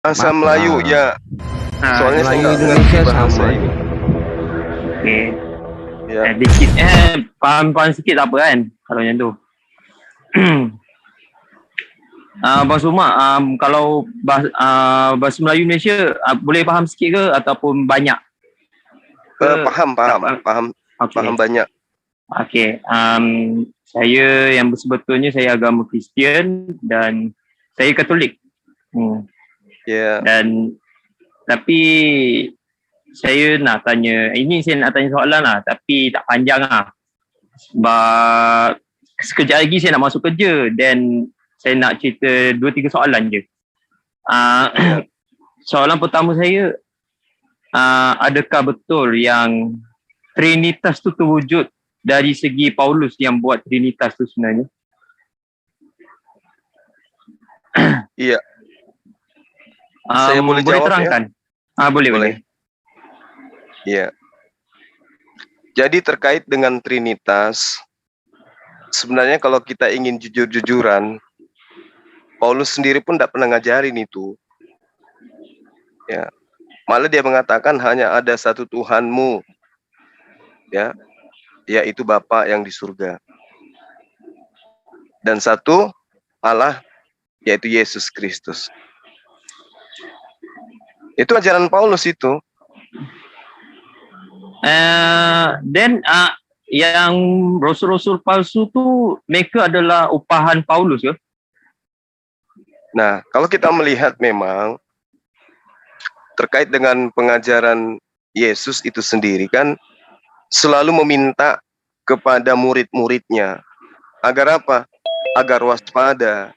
Bahasa Maaf. Melayu ya. Soalnya saya Melayu nggak ngerti Indonesia bahasa sama. ini. Oke. Ya. Dikit paham sikit tak apa kan kalau yang tu. Bang Suma, kalau bahasa Melayu Malaysia boleh faham sikit ke ataupun banyak? Paham Okay. banyak. Okey, saya yang sebetulnya saya agama Kristian dan saya Katolik. Ya. Dan tapi saya nak tanya, ini saya nak tanya soalan lah tapi tak panjang lah. Sebab sekejap lagi saya nak masuk kerja dan saya nak cerita 2-3 soalan je. Soalan pertama saya, adakah betul yang Trinitas tu terwujud dari segi Paulus yang buat Trinitas tu sebenarnya? Iya. Saya boleh jawab terangkan? Ya? Boleh. Iya. Jadi terkait dengan Trinitas, sebenarnya kalau kita ingin jujur-jujuran, Paulus sendiri pun tidak pernah ngajarin itu. Ya. Malah dia mengatakan hanya ada satu Tuhanmu, ya, yaitu Bapa yang di surga. Dan satu Allah, yaitu Yesus Kristus. Itu ajaran Paulus itu. Dan yang rasul-rasul palsu tu mereka adalah upahan Paulus ke? Nah, kalau kita melihat memang terkait dengan pengajaran Yesus itu sendiri kan selalu meminta kepada murid-muridnya agar apa? Agar waspada.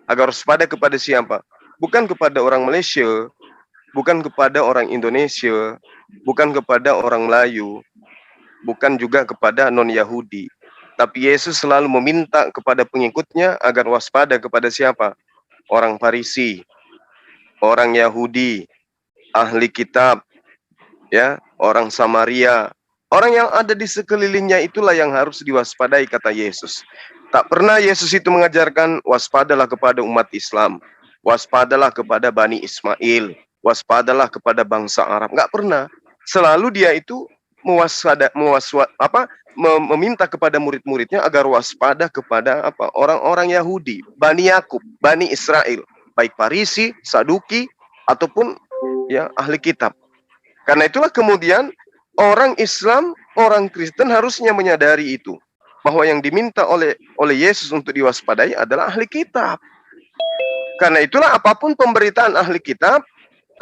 Agar waspada kepada siapa? Bukan kepada orang Malaysia, bukan kepada orang Indonesia, bukan kepada orang Melayu, bukan juga kepada non-Yahudi. Tapi Yesus selalu meminta kepada pengikutnya agar waspada kepada siapa? Orang Farisi, orang Yahudi, ahli kitab, ya, orang Samaria. Orang yang ada di sekelilingnya itulah yang harus diwaspadai, kata Yesus. Tak pernah Yesus itu mengajarkan waspadalah kepada umat Islam, waspadalah kepada Bani Ismail, waspadalah kepada bangsa Arab. Enggak pernah. Selalu dia itu meminta kepada murid-muridnya agar waspada kepada apa? Orang-orang Yahudi, Bani Yakub, Bani Israel, baik Farisi, Saduki ataupun ya ahli kitab. Karena itulah kemudian orang Islam, orang Kristen harusnya menyadari itu, bahwa yang diminta oleh Yesus untuk diwaspadai adalah ahli kitab. Karena itulah apapun pemberitaan ahli kitab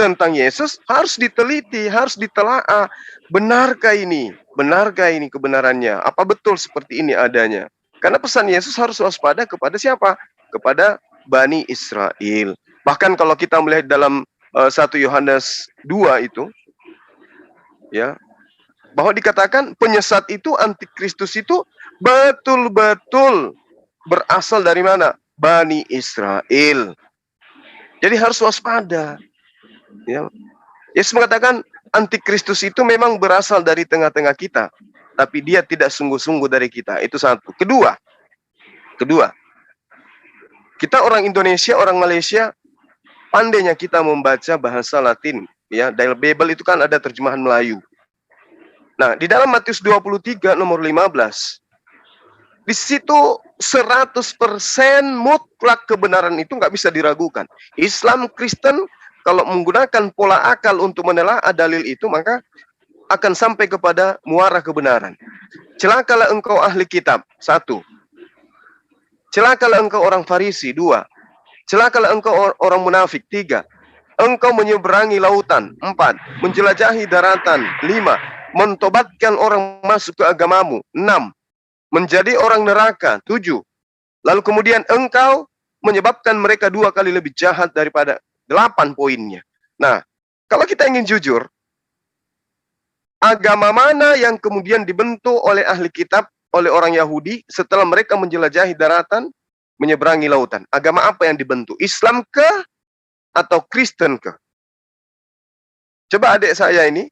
tentang Yesus harus diteliti, harus ditelaah. Benarkah ini? Benarkah ini kebenarannya? Apa betul seperti ini adanya? Karena pesan Yesus harus waspada kepada siapa? Kepada Bani Israel. Bahkan kalau kita melihat dalam 1 Yohanes 2 itu, ya, bahwa dikatakan penyesat itu, antikristus itu betul-betul berasal dari mana? Bani Israel. Jadi harus waspada. Ya. Yesus mengatakan antikristus itu memang berasal dari tengah-tengah kita, tapi dia tidak sungguh-sungguh dari kita. Itu satu. Kedua, kita orang Indonesia, orang Malaysia, pandainya kita membaca bahasa Latin. Ya, dari Bible itu kan ada terjemahan Melayu. Nah, di dalam Matius 23 nomor 15, di situ 100% mutlak kebenaran itu nggak bisa diragukan. Islam, Kristen, kalau menggunakan pola akal untuk menelaah dalil itu, maka akan sampai kepada muara kebenaran. Celakalah engkau ahli kitab, 1. Celakalah engkau orang Farisi, 2. Celakalah engkau orang munafik, 3. Engkau menyeberangi lautan, 4. Menjelajahi daratan, 5. Mentobatkan orang masuk ke agamamu, 6. Menjadi orang neraka, 7. Lalu kemudian engkau menyebabkan mereka 2 kali lebih jahat daripada 8 poinnya. Nah, kalau kita ingin jujur, agama mana yang kemudian dibentuk oleh ahli kitab, oleh orang Yahudi setelah mereka menjelajahi daratan, menyeberangi lautan? Agama apa yang dibentuk? Islam kah atau Kristen kah? Coba adik saya ini,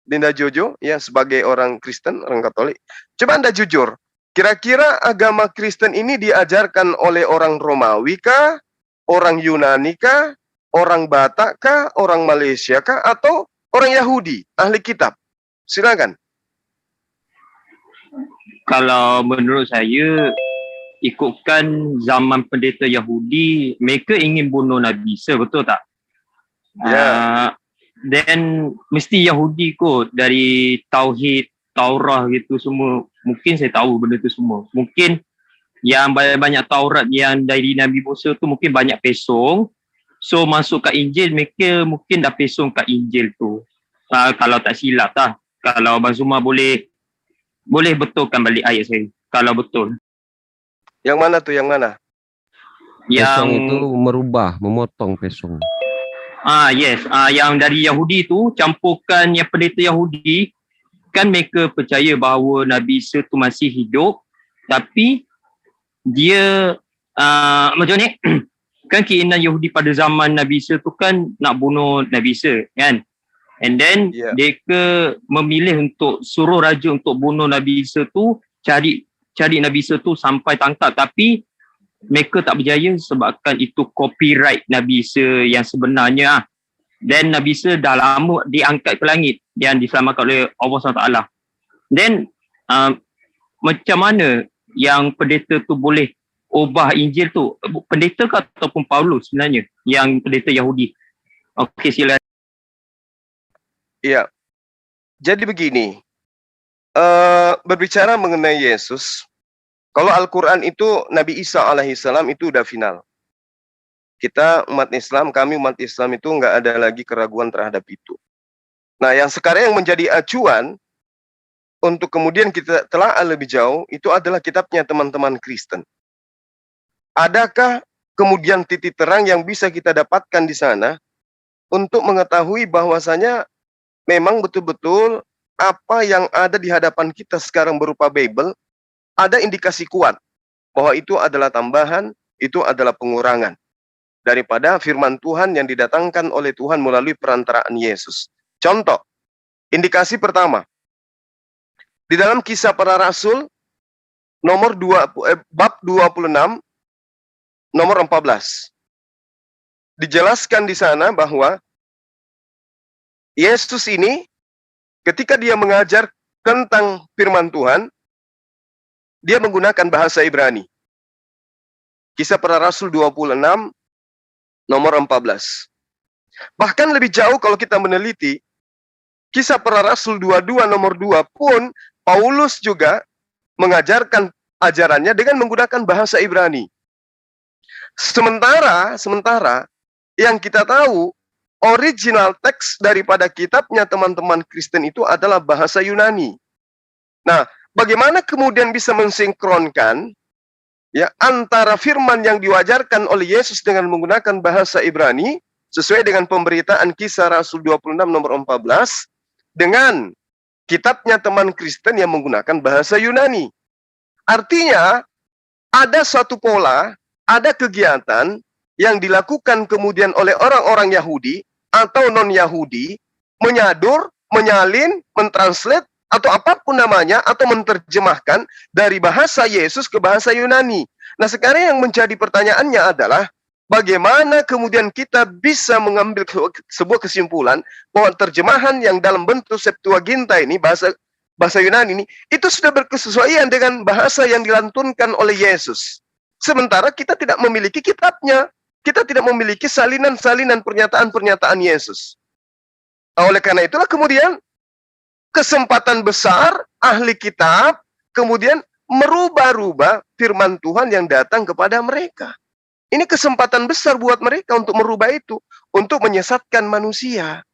Dinda Jojo, ya, sebagai orang Kristen, orang Katolik, coba Anda jujur, kira-kira agama Kristen ini diajarkan oleh orang Romawi kah, orang Yunani kah, Orang Batak kah, orang Malaysia kah, atau orang Yahudi, ahli kitab? Silakan. Kalau menurut saya, ikutkan zaman pendeta Yahudi, mereka ingin bunuh Nabi Isa, betul tak? Ya. Then mesti Yahudi kot, dari Tauhid, Taurah gitu semua. Mungkin saya tahu benda tu semua. Mungkin yang banyak Taurat yang dari Nabi Musa tu mungkin banyak pesong. So masuk kat Injil, mereka mungkin dah pesong kat Injil tu. Kalau tak silap lah. Kalau Abang Zuma boleh betulkan balik ayat saya. Kalau betul. Yang mana tuh, yang mana? Pesong itu merubah, memotong pesong. Yes. Yang dari Yahudi tu, campurkan yang pendeta Yahudi, kan mereka percaya bahawa Nabi Isa tu masih hidup, tapi dia macam ni, kan keinginan Yahudi pada zaman Nabi Isa tu kan nak bunuh Nabi Isa, kan? And then mereka memilih untuk suruh raja untuk bunuh Nabi Isa tu, cari Nabi Isa tu sampai tangkap, tapi mereka tak berjaya sebabkan itu copyright Nabi Isa yang sebenarnya. Dan Nabi Isa dah lama diangkat ke langit dan diselamatkan oleh Allah SWT. Then macam mana yang pendeta tu boleh ubah Injil tu? Pendeta ke ataupun Paulus sebenarnya yang pendeta Yahudi? Okey, silakan. Iya. Jadi begini, berbicara mengenai Yesus, kalau Al-Quran itu Nabi Isa alaihissalam itu udah final. Kita umat Islam, kami umat Islam itu nggak ada lagi keraguan terhadap itu. Nah, yang sekarang yang menjadi acuan untuk kemudian kita telah lebih jauh itu adalah kitabnya teman-teman Kristen. Adakah kemudian titik terang yang bisa kita dapatkan di sana untuk mengetahui bahwasanya memang betul-betul apa yang ada di hadapan kita sekarang berupa Bible, ada indikasi kuat bahwa itu adalah tambahan, itu adalah pengurangan daripada firman Tuhan yang didatangkan oleh Tuhan melalui perantaraan Yesus. Contoh, indikasi pertama, di dalam Kisah Para Rasul nomor bab 26 nomor 14. Dijelaskan di sana bahwa Yesus ini ketika dia mengajar tentang firman Tuhan, dia menggunakan bahasa Ibrani. Kisah Para Rasul 26 nomor 14. Bahkan lebih jauh kalau kita meneliti, Kisah Para Rasul 22 nomor 2 pun Paulus juga mengajarkan ajarannya dengan menggunakan bahasa Ibrani. Sementara yang kita tahu, original teks daripada kitabnya teman-teman Kristen itu adalah bahasa Yunani. Nah, bagaimana kemudian bisa mensinkronkan ya antara firman yang diwajarkan oleh Yesus dengan menggunakan bahasa Ibrani sesuai dengan pemberitaan Kisah Rasul 26 nomor 14 dengan kitabnya teman Kristen yang menggunakan bahasa Yunani. Artinya ada suatu pola, ada kegiatan yang dilakukan kemudian oleh orang-orang Yahudi atau non-Yahudi menyadur, menyalin, mentranslate atau apapun namanya atau menerjemahkan dari bahasa Yesus ke bahasa Yunani. Nah, sekarang yang menjadi pertanyaannya adalah bagaimana kemudian kita bisa mengambil sebuah kesimpulan bahwa terjemahan yang dalam bentuk Septuaginta ini, bahasa Yunani ini, itu sudah berkesesuaian dengan bahasa yang dilantunkan oleh Yesus. Sementara kita tidak memiliki kitabnya. Kita tidak memiliki salinan-salinan pernyataan-pernyataan Yesus. Oleh karena itulah kemudian kesempatan besar ahli kitab kemudian merubah-rubah firman Tuhan yang datang kepada mereka. Ini kesempatan besar buat mereka untuk merubah itu, untuk menyesatkan manusia.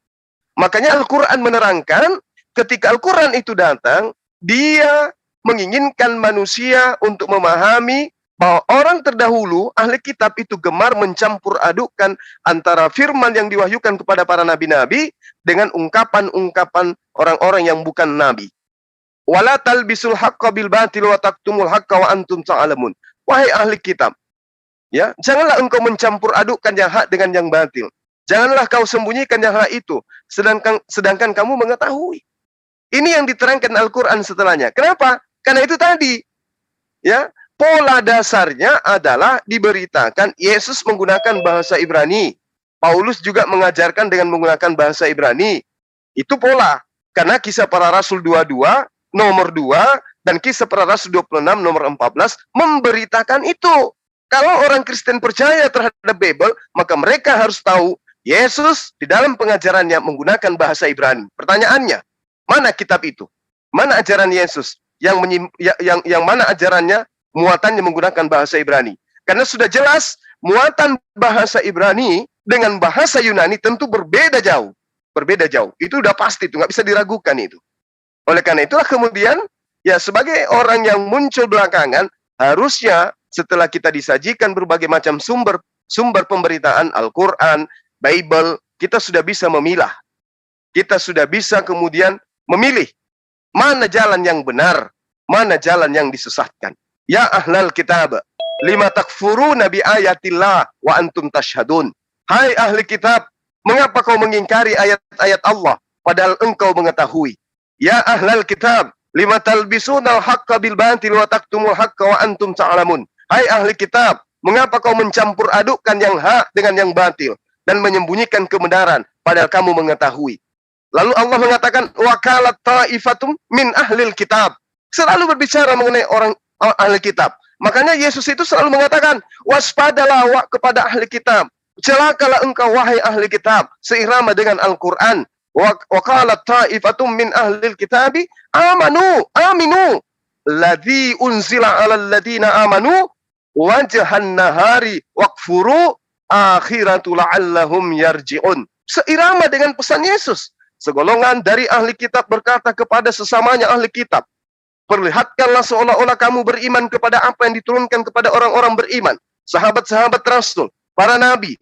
Makanya Al-Quran menerangkan, ketika Al-Quran itu datang, dia menginginkan manusia untuk memahami bahwa orang terdahulu, ahli kitab itu gemar mencampur adukkan antara firman yang diwahyukan kepada para nabi-nabi dengan ungkapan-ungkapan orang-orang yang bukan nabi. Wala talbisul haqqa bil batil wa taktumul haqqa wa antum ta'lamun. Wahai ahli kitab, ya, janganlah engkau mencampur adukkan yang hak dengan yang batil. Janganlah kau sembunyikan yang hak itu, sedangkan kamu mengetahui. Ini yang diterangkan Al-Quran setelahnya. Kenapa? Karena itu tadi, ya, pola dasarnya adalah diberitakan Yesus menggunakan bahasa Ibrani. Paulus juga mengajarkan dengan menggunakan bahasa Ibrani. Itu pola. Karena Kisah Para Rasul 22 nomor 2 dan Kisah Para Rasul 26 nomor 14 memberitakan itu. Kalau orang Kristen percaya terhadap Bible, maka mereka harus tahu Yesus di dalam pengajarannya menggunakan bahasa Ibrani. Pertanyaannya, mana kitab itu? Mana ajaran Yesus yang mana ajarannya muatannya menggunakan bahasa Ibrani? Karena sudah jelas muatan bahasa Ibrani dengan bahasa Yunani tentu berbeda jauh. Berbeda jauh. Itu udah pasti, itu nggak bisa diragukan itu. Oleh karena itulah kemudian, ya sebagai orang yang muncul belakangan, harusnya setelah kita disajikan berbagai macam sumber pemberitaan Al-Quran, Bible, kita sudah bisa memilah. Kita sudah bisa kemudian memilih mana jalan yang benar, mana jalan yang disesatkan. Ya ahlal kitab, lima takfuruna bi ayatillah wa antum tashhadun. Hai ahli kitab, mengapa kau mengingkari ayat-ayat Allah padahal engkau mengetahui? Ya ahlal kitab, lima talbisuna al-haqqa bil batil wa taktumul haqqa wa antum ta'lamun. Hai ahli kitab, mengapa kau mencampur adukkan yang hak dengan yang batil dan menyembunyikan kebenaran padahal kamu mengetahui? Lalu Allah mengatakan wakalat ta'ifatum min ahlil kitab. Selalu berbicara mengenai orang ahli kitab. Makanya Yesus itu selalu mengatakan waspadalah kepada ahli kitab. Celakalah engkau wahai ahli kitab, seirama dengan Al-Quran. Wa qalat ta'ifatum min ahlil kitabi aminu ladzi unzila 'alal ladzina amanu wajhan nahari waqfuru akhiratu la'allahum yarji'un. Seirama dengan pesan Yesus. Segolongan dari ahli kitab berkata kepada sesamanya ahli kitab, perlihatkanlah seolah-olah kamu beriman kepada apa yang diturunkan kepada orang-orang beriman, sahabat-sahabat Rasul, para nabi.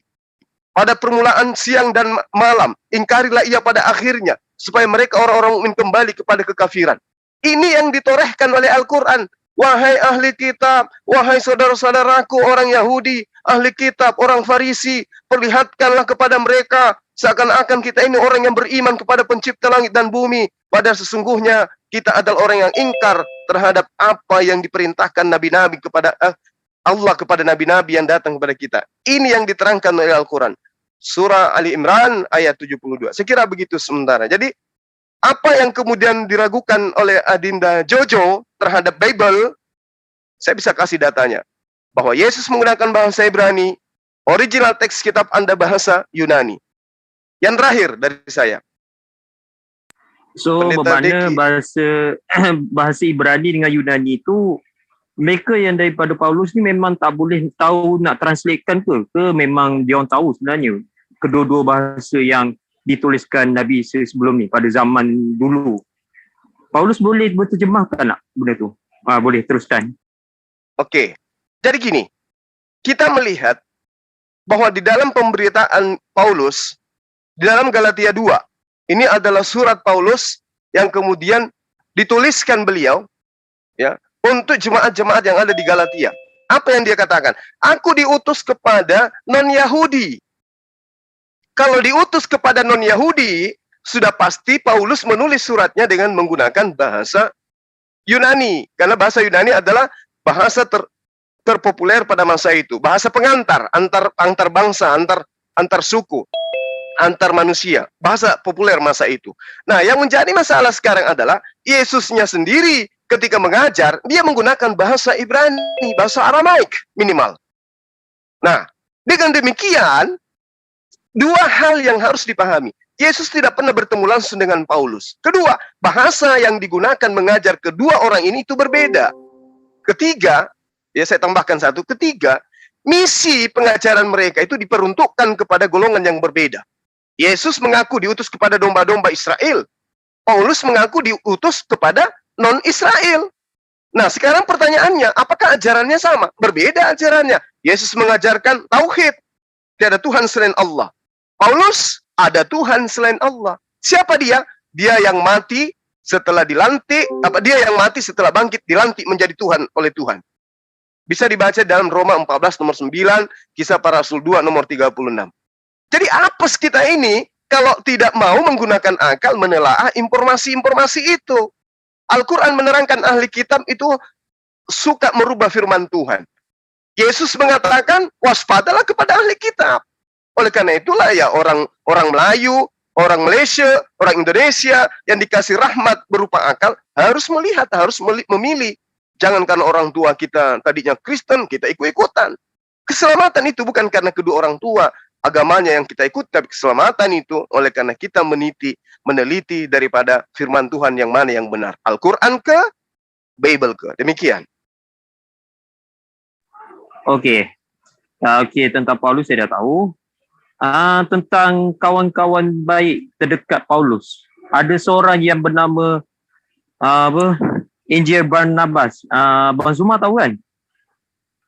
Pada permulaan siang dan malam, ingkarilah ia pada akhirnya, supaya mereka orang-orang mukmin kembali kepada kekafiran. Ini yang ditorehkan oleh Al-Quran. Wahai ahli kitab, wahai saudara-saudaraku orang Yahudi, ahli kitab, orang Farisi, perlihatkanlah kepada mereka, seakan-akan kita ini orang yang beriman kepada pencipta langit dan bumi. Padahal sesungguhnya kita adalah orang yang ingkar terhadap apa yang diperintahkan nabi-nabi kepada Allah kepada nabi-nabi yang datang kepada kita. Ini yang diterangkan oleh Al-Quran. Surah Ali Imran ayat 72. Saya kira begitu sementara. Jadi, apa yang kemudian diragukan oleh Adinda Jojo terhadap Bible, saya bisa kasih datanya. Bahwa Yesus menggunakan bahasa Ibrani, original teks kitab Anda bahasa Yunani. Yang terakhir dari saya. So, bermakna bahasa Ibrani dengan Yunani itu, mereka yang daripada Paulus ni memang tak boleh tahu nak translatekan ke memang dia orang tahu sebenarnya kedua-dua bahasa yang dituliskan Nabi sebelum ni pada zaman dulu. Paulus boleh berterjemahkan tak benda tu? Boleh teruskan. Okey. Jadi gini, kita melihat bahwa di dalam pemberitaan Paulus di dalam Galatia 2, ini adalah surat Paulus yang kemudian dituliskan beliau ya untuk jemaat-jemaat yang ada di Galatia. Apa yang dia katakan? Aku diutus kepada non-Yahudi. Kalau diutus kepada non-Yahudi, sudah pasti Paulus menulis suratnya dengan menggunakan bahasa Yunani. Karena bahasa Yunani adalah bahasa terpopuler pada masa itu. Bahasa pengantar, antar bangsa, antar suku, antar manusia. Bahasa populer masa itu. Nah, yang menjadi masalah sekarang adalah Yesusnya sendiri ketika mengajar, dia menggunakan bahasa Ibrani, bahasa Aramaik minimal. Nah, dengan demikian, dua hal yang harus dipahami. Yesus tidak pernah bertemu langsung dengan Paulus. Kedua, bahasa yang digunakan mengajar kedua orang ini itu berbeda. Ketiga, ya saya tambahkan satu. Ketiga, misi pengajaran mereka itu diperuntukkan kepada golongan yang berbeda. Yesus mengaku diutus kepada domba-domba Israel. Paulus mengaku diutus kepada non-Israel. Nah, sekarang pertanyaannya, apakah ajarannya sama? Berbeda ajarannya. Yesus mengajarkan tauhid. Tiada Tuhan selain Allah. Paulus, ada Tuhan selain Allah. Siapa dia? Dia yang mati setelah dilantik, dia yang mati setelah bangkit, dilantik menjadi Tuhan oleh Tuhan. Bisa dibaca dalam Roma 14 nomor 9, Kisah Para Rasul 2 nomor 36. Jadi apes kita ini kalau tidak mau menggunakan akal menelaah informasi-informasi itu. Al-Quran menerangkan ahli kitab itu suka merubah firman Tuhan. Yesus mengatakan, waspadalah kepada ahli kitab. Oleh karena itulah ya orang Melayu, orang Malaysia, orang Indonesia yang dikasih rahmat berupa akal harus melihat, harus memilih. Jangan karena orang tua kita tadinya Kristen, kita ikut-ikutan. Keselamatan itu bukan karena kedua orang tua agamanya yang kita ikut, tapi keselamatan itu oleh karena kita meneliti daripada firman Tuhan yang mana yang benar. Al-Quran ke, Bible ke. Demikian. Okey. Okey, tentang Paulus saya dah tahu. Tentang kawan-kawan baik terdekat Paulus. Ada seorang yang bernama Injil Barnabas. Bang Zuma tahu kan?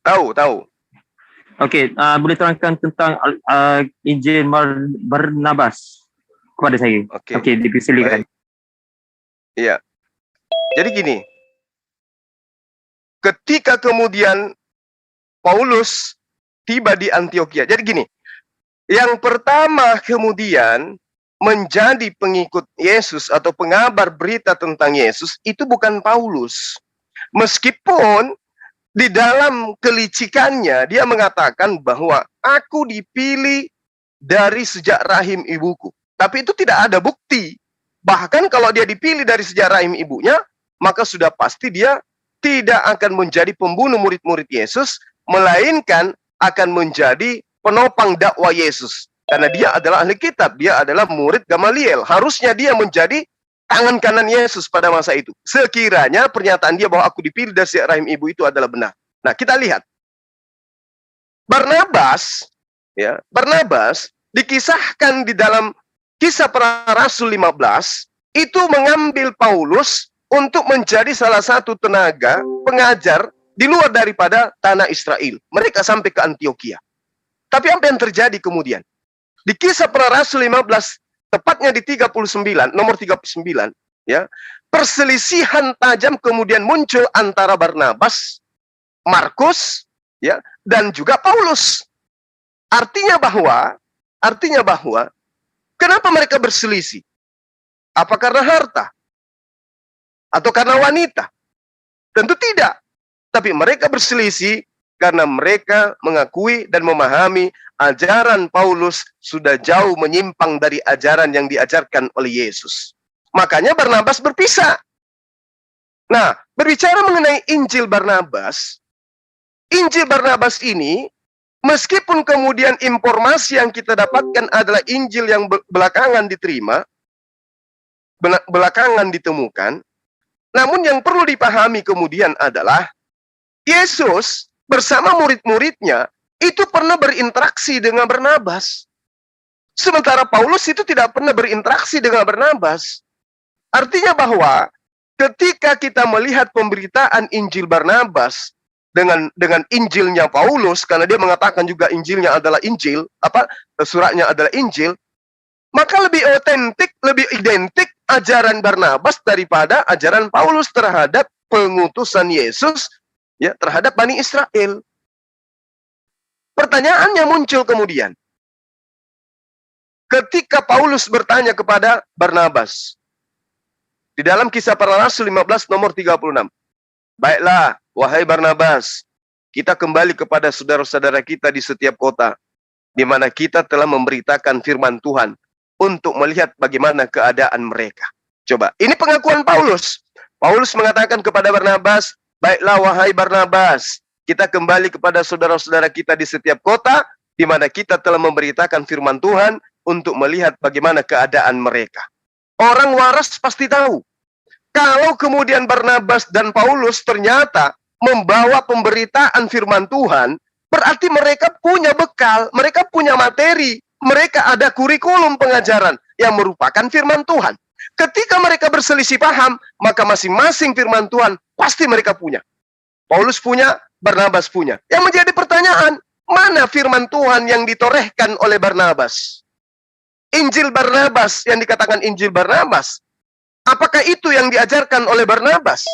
Tahu. Okey, boleh terangkan tentang Injil Barnabas kepada saya. Okey, dipersilakan. Iya. Jadi gini. Ketika kemudian Paulus tiba di Antioquia. Jadi gini. Yang pertama kemudian menjadi pengikut Yesus atau pengabar berita tentang Yesus itu bukan Paulus. Meskipun di dalam kelicikannya dia mengatakan bahwa aku dipilih dari sejak rahim ibuku. Tapi itu tidak ada bukti. Bahkan kalau dia dipilih dari sejak rahim ibunya, maka sudah pasti dia tidak akan menjadi pembunuh murid-murid Yesus, melainkan akan menjadi penopang dakwah Yesus. Karena dia adalah ahli kitab, dia adalah murid Gamaliel. Harusnya dia menjadi tangan kanan Yesus pada masa itu. Sekiranya pernyataan dia bahwa aku dipilih dari sejak rahim ibu itu adalah benar. Nah, kita lihat. Barnabas dikisahkan di dalam Kisah Para Rasul 15, itu mengambil Paulus untuk menjadi salah satu tenaga pengajar di luar daripada tanah Israel. Mereka sampai ke Antioquia. Tapi apa yang terjadi kemudian? Di Kisah Para Rasul 15, tepatnya di 39, nomor 39, ya, perselisihan tajam kemudian muncul antara Barnabas, Markus, ya, dan juga Paulus. Artinya bahwa kenapa mereka berselisih? Apa karena harta? Atau karena wanita? Tentu tidak. Tapi mereka berselisih karena mereka mengakui dan memahami ajaran Paulus sudah jauh menyimpang dari ajaran yang diajarkan oleh Yesus. Makanya Barnabas berpisah. Nah, berbicara mengenai Injil Barnabas ini, meskipun kemudian informasi yang kita dapatkan adalah Injil yang belakangan diterima, belakangan ditemukan, namun yang perlu dipahami kemudian adalah Yesus bersama murid-muridnya itu pernah berinteraksi dengan Barnabas. Sementara Paulus itu tidak pernah berinteraksi dengan Barnabas. Artinya bahwa ketika kita melihat pemberitaan Injil Barnabas dengan Injilnya Paulus, karena dia mengatakan juga Injilnya adalah Injil, suratnya adalah Injil, maka lebih otentik, lebih identik ajaran Barnabas daripada ajaran Paulus terhadap pengutusan Yesus, ya, terhadap Bani Israel. Pertanyaannya muncul kemudian. Ketika Paulus bertanya kepada Barnabas, di dalam Kisah Para Rasul 15 nomor 36. Baiklah, wahai Barnabas, kita kembali kepada saudara-saudara kita di setiap kota, di mana kita telah memberitakan firman Tuhan untuk melihat bagaimana keadaan mereka. Coba, ini pengakuan Paulus. Paulus mengatakan kepada Barnabas, baiklah wahai Barnabas, kita kembali kepada saudara-saudara kita di setiap kota, di mana kita telah memberitakan firman Tuhan untuk melihat bagaimana keadaan mereka. Orang waras pasti tahu. Kalau kemudian Barnabas dan Paulus ternyata membawa pemberitaan firman Tuhan, berarti mereka punya bekal, mereka punya materi, mereka ada kurikulum pengajaran yang merupakan firman Tuhan. Ketika mereka berselisih paham, maka masing-masing firman Tuhan pasti mereka punya. Paulus punya, Barnabas punya. Yang menjadi pertanyaan, mana firman Tuhan yang ditorehkan oleh Barnabas? Injil Barnabas yang dikatakan Injil Barnabas, apakah itu yang diajarkan oleh Barnabas?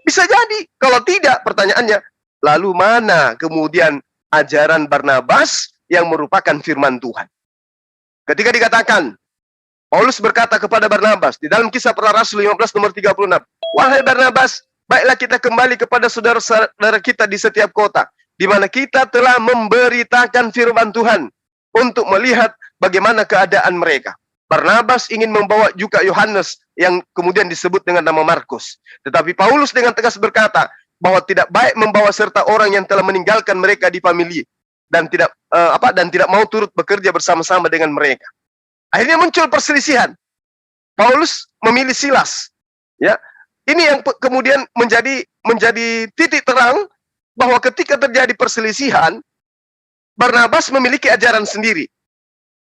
Bisa jadi. Kalau tidak, pertanyaannya, lalu mana kemudian ajaran Barnabas yang merupakan firman Tuhan? Ketika dikatakan, Paulus berkata kepada Barnabas di dalam Kisah Para Rasul 15 nomor 36, wahai Barnabas, baiklah kita kembali kepada saudara-saudara kita di setiap kota, di mana kita telah memberitakan firman Tuhan untuk melihat bagaimana keadaan mereka. Barnabas ingin membawa juga Yohanes yang kemudian disebut dengan nama Markus. Tetapi Paulus dengan tegas berkata bahwa tidak baik membawa serta orang yang telah meninggalkan mereka di famili dan tidak mau turut bekerja bersama-sama dengan mereka. Akhirnya muncul perselisihan. Paulus memilih Silas. Ya, ini yang kemudian menjadi titik terang bahwa ketika terjadi perselisihan, Barnabas memiliki ajaran sendiri.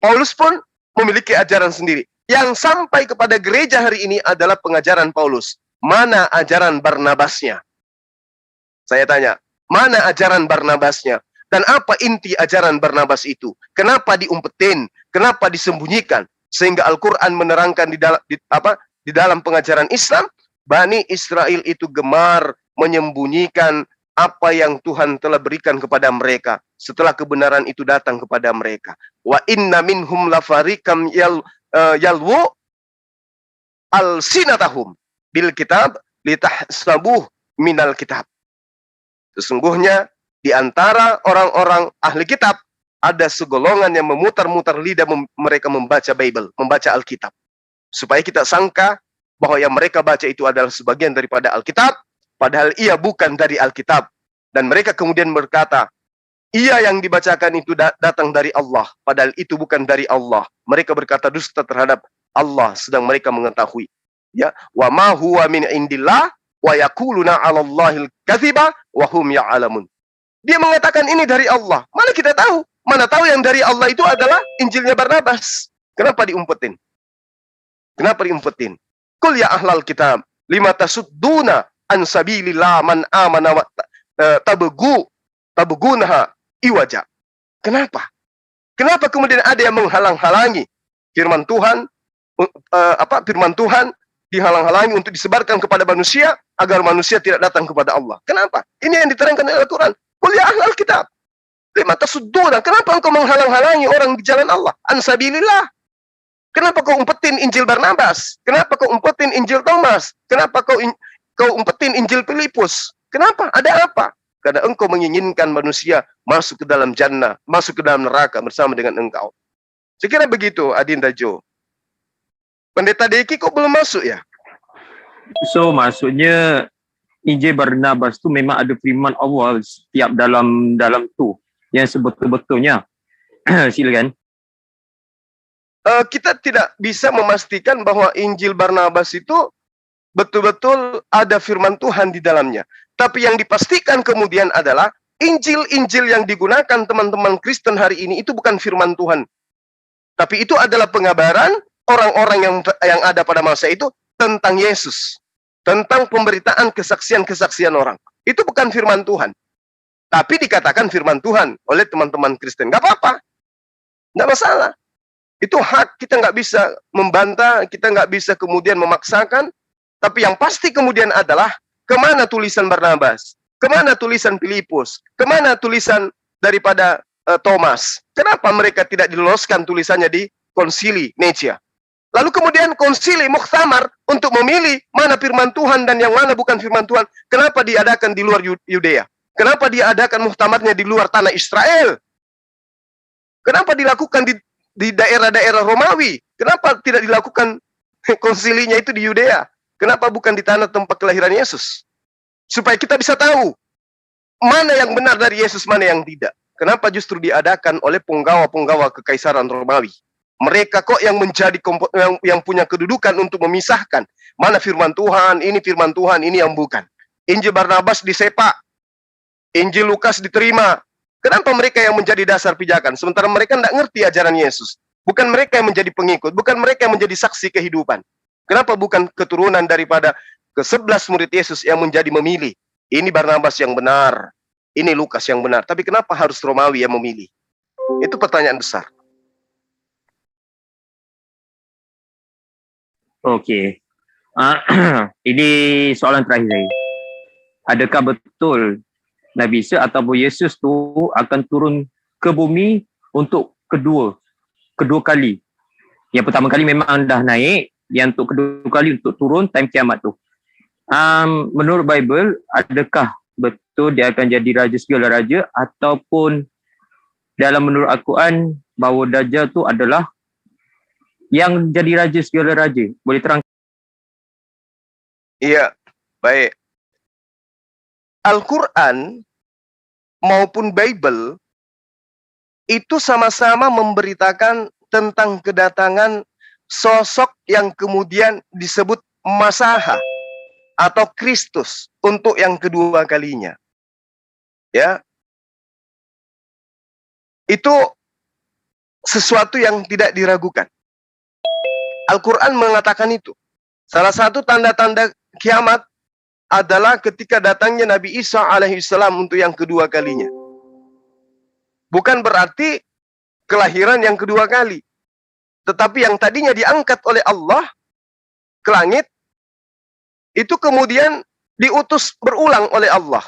Paulus pun memiliki ajaran sendiri. Yang sampai kepada gereja hari ini adalah pengajaran Paulus. Mana ajaran Barnabasnya? Saya tanya, mana ajaran Barnabasnya? Dan apa inti ajaran Barnabas itu? Kenapa diumpetin? Kenapa disembunyikan? Sehingga Al-Quran menerangkan di dalam pengajaran Islam, Bani Israel itu gemar menyembunyikan apa yang Tuhan telah berikan kepada mereka setelah kebenaran itu datang kepada mereka. Wa inna minhum lafariqam yalwu al-sinatahum bil kitab litahsabuh minal kitab. Sesungguhnya di antara orang-orang ahli kitab ada segolongan yang memutar-mutar lidah mereka membaca Bible, membaca Alkitab. Supaya kita sangka bahwa yang mereka baca itu adalah sebagian daripada Alkitab, padahal ia bukan dari Alkitab. Dan mereka kemudian berkata, ia yang dibacakan itu datang dari Allah, padahal itu bukan dari Allah. Mereka berkata dusta terhadap Allah, sedang mereka mengetahui. Ya, wa ma huwa min indillah wa yaquluna 'alallahil kadziba wa hum ya'lamun. Dia mengatakan ini dari Allah. Mana kita tahu? Mana tahu yang dari Allah itu adalah Injilnya Barnabas. Kenapa diumpetin? Kenapa diumpetin? Qul ya ahlal kitab, lima tasudduna an sabilillah man amana wa tabgunaha iwaja. Kenapa? Kenapa kemudian ada yang menghalang-halangi firman Tuhan? Firman Tuhan dihalang-halangi untuk disebarkan kepada manusia agar manusia tidak datang kepada Allah. Kenapa? Ini yang diterangkan oleh Al-Quran. Qul ya ahlal kitab, lima tasudduna. Kenapa engkau menghalang-halangi orang di jalan Allah? An sabilillah. Kenapa kau umpetin Injil Barnabas? Kenapa kau umpetin Injil Thomas? Kenapa kau umpetin Injil Filipus? Kenapa? Ada apa? Karena engkau menginginkan manusia masuk ke dalam jannah, masuk ke dalam neraka bersama dengan engkau. Saya kira begitu, Adinda Jo. Pendeta Deki kok belum masuk ya? So maksudnya Injil Barnabas tu memang ada firman Allah setiap dalam tu yang sebetul-betulnya. Silakan. Kita tidak bisa memastikan bahwa Injil Barnabas itu betul-betul ada firman Tuhan di dalamnya. Tapi yang dipastikan kemudian adalah Injil-Injil yang digunakan teman-teman Kristen hari ini itu bukan firman Tuhan. Tapi itu adalah pengabaran orang-orang yang ada pada masa itu tentang Yesus. Tentang pemberitaan kesaksian-kesaksian orang. Itu bukan firman Tuhan. Tapi dikatakan firman Tuhan oleh teman-teman Kristen. Gak apa-apa. Gak masalah. Itu hak, kita nggak bisa membantah, kita nggak bisa kemudian memaksakan. Tapi yang pasti kemudian adalah kemana tulisan Barnabas, kemana tulisan Filipus, kemana tulisan daripada Thomas. Kenapa mereka tidak diloloskan tulisannya di konsili Nicea? Lalu kemudian konsili Muktamar untuk memilih mana firman Tuhan dan yang mana bukan firman Tuhan. Kenapa diadakan di luar Yudea? Kenapa diadakan muktamarnya di luar tanah Israel? Kenapa dilakukan di daerah-daerah Romawi? Kenapa tidak dilakukan konsilinya itu di Yudea? Kenapa bukan di tanah tempat kelahiran Yesus? Supaya kita bisa tahu mana yang benar dari Yesus, mana yang tidak. Kenapa justru diadakan oleh penggawa-penggawa kekaisaran Romawi? Mereka kok yang menjadi yang punya kedudukan untuk memisahkan mana firman Tuhan, ini firman Tuhan, ini yang bukan. Injil Barnabas disepak, Injil Lukas diterima. Kenapa mereka yang menjadi dasar pijakan? Sementara mereka tidak ngerti ajaran Yesus. Bukan mereka yang menjadi pengikut. Bukan mereka yang menjadi saksi kehidupan. Kenapa bukan keturunan daripada ke-11 murid Yesus yang menjadi memilih? Ini Barnabas yang benar. Ini Lukas yang benar. Tapi kenapa harus Romawi yang memilih? Itu pertanyaan besar. Okey. Ini soalan terakhir saya. Adakah betul Nabi Isa ataupun Yesus tu akan turun ke bumi untuk kedua kali? Yang pertama kali memang dah naik, yang untuk kedua kali untuk turun time kiamat tu. Menurut Bible, adakah betul dia akan jadi raja segala raja ataupun dalam menurut Al-Quran bahawa Dajjal tu adalah yang jadi raja segala raja. Boleh terang? Iya, baik. Al-Quran maupun Bible itu sama-sama memberitakan tentang kedatangan sosok yang kemudian disebut Masaha atau Kristus untuk yang kedua kalinya. Ya. Itu sesuatu yang tidak diragukan. Al-Quran mengatakan itu. Salah satu tanda-tanda kiamat adalah ketika datangnya Nabi Isa alaihissalam untuk yang kedua kalinya. Bukan berarti kelahiran yang kedua kali. Tetapi yang tadinya diangkat oleh Allah ke langit, itu kemudian diutus berulang oleh Allah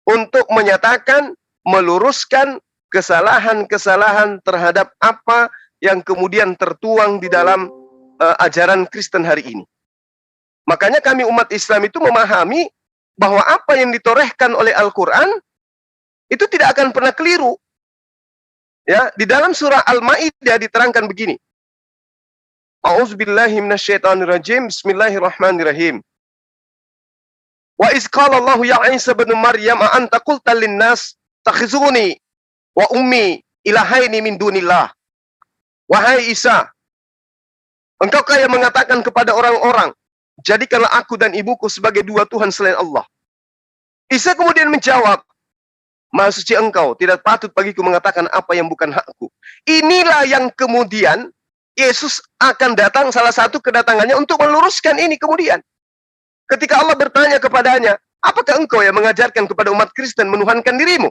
untuk menyatakan, meluruskan kesalahan-kesalahan terhadap apa yang kemudian tertuang di dalam ajaran Kristen hari ini. Makanya kami umat Islam itu memahami bahwa apa yang ditorehkan oleh Al-Quran itu tidak akan pernah keliru. Ya, di dalam surah Al-Maidah diterangkan begini. A'udzubillahi minasyaitonirrajim. Bismillahirrahmanirrahim. Wa iz qala Allahu ya Isa bin Maryam a anta qulta lin-nas takhizuni wa ummi ilahaini min dunillah. Wahai Isa, engkau kaya mengatakan kepada orang-orang, jadikanlah aku dan ibuku sebagai dua Tuhan selain Allah. Isa kemudian menjawab, Maha suci engkau, tidak patut bagiku mengatakan apa yang bukan hakku. Inilah yang kemudian Yesus akan datang, salah satu kedatangannya untuk meluruskan ini kemudian. Ketika Allah bertanya kepadanya, apakah engkau yang mengajarkan kepada umat Kristen menuhankan dirimu?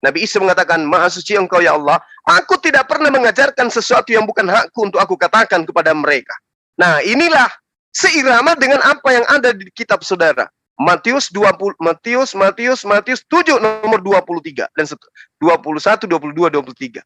Nabi Isa mengatakan, Maha suci engkau ya Allah, aku tidak pernah mengajarkan sesuatu yang bukan hakku untuk aku katakan kepada mereka. Nah, inilah seirama dengan apa yang ada di kitab saudara. Matius 7 nomor 23 dan 21, 22, 23.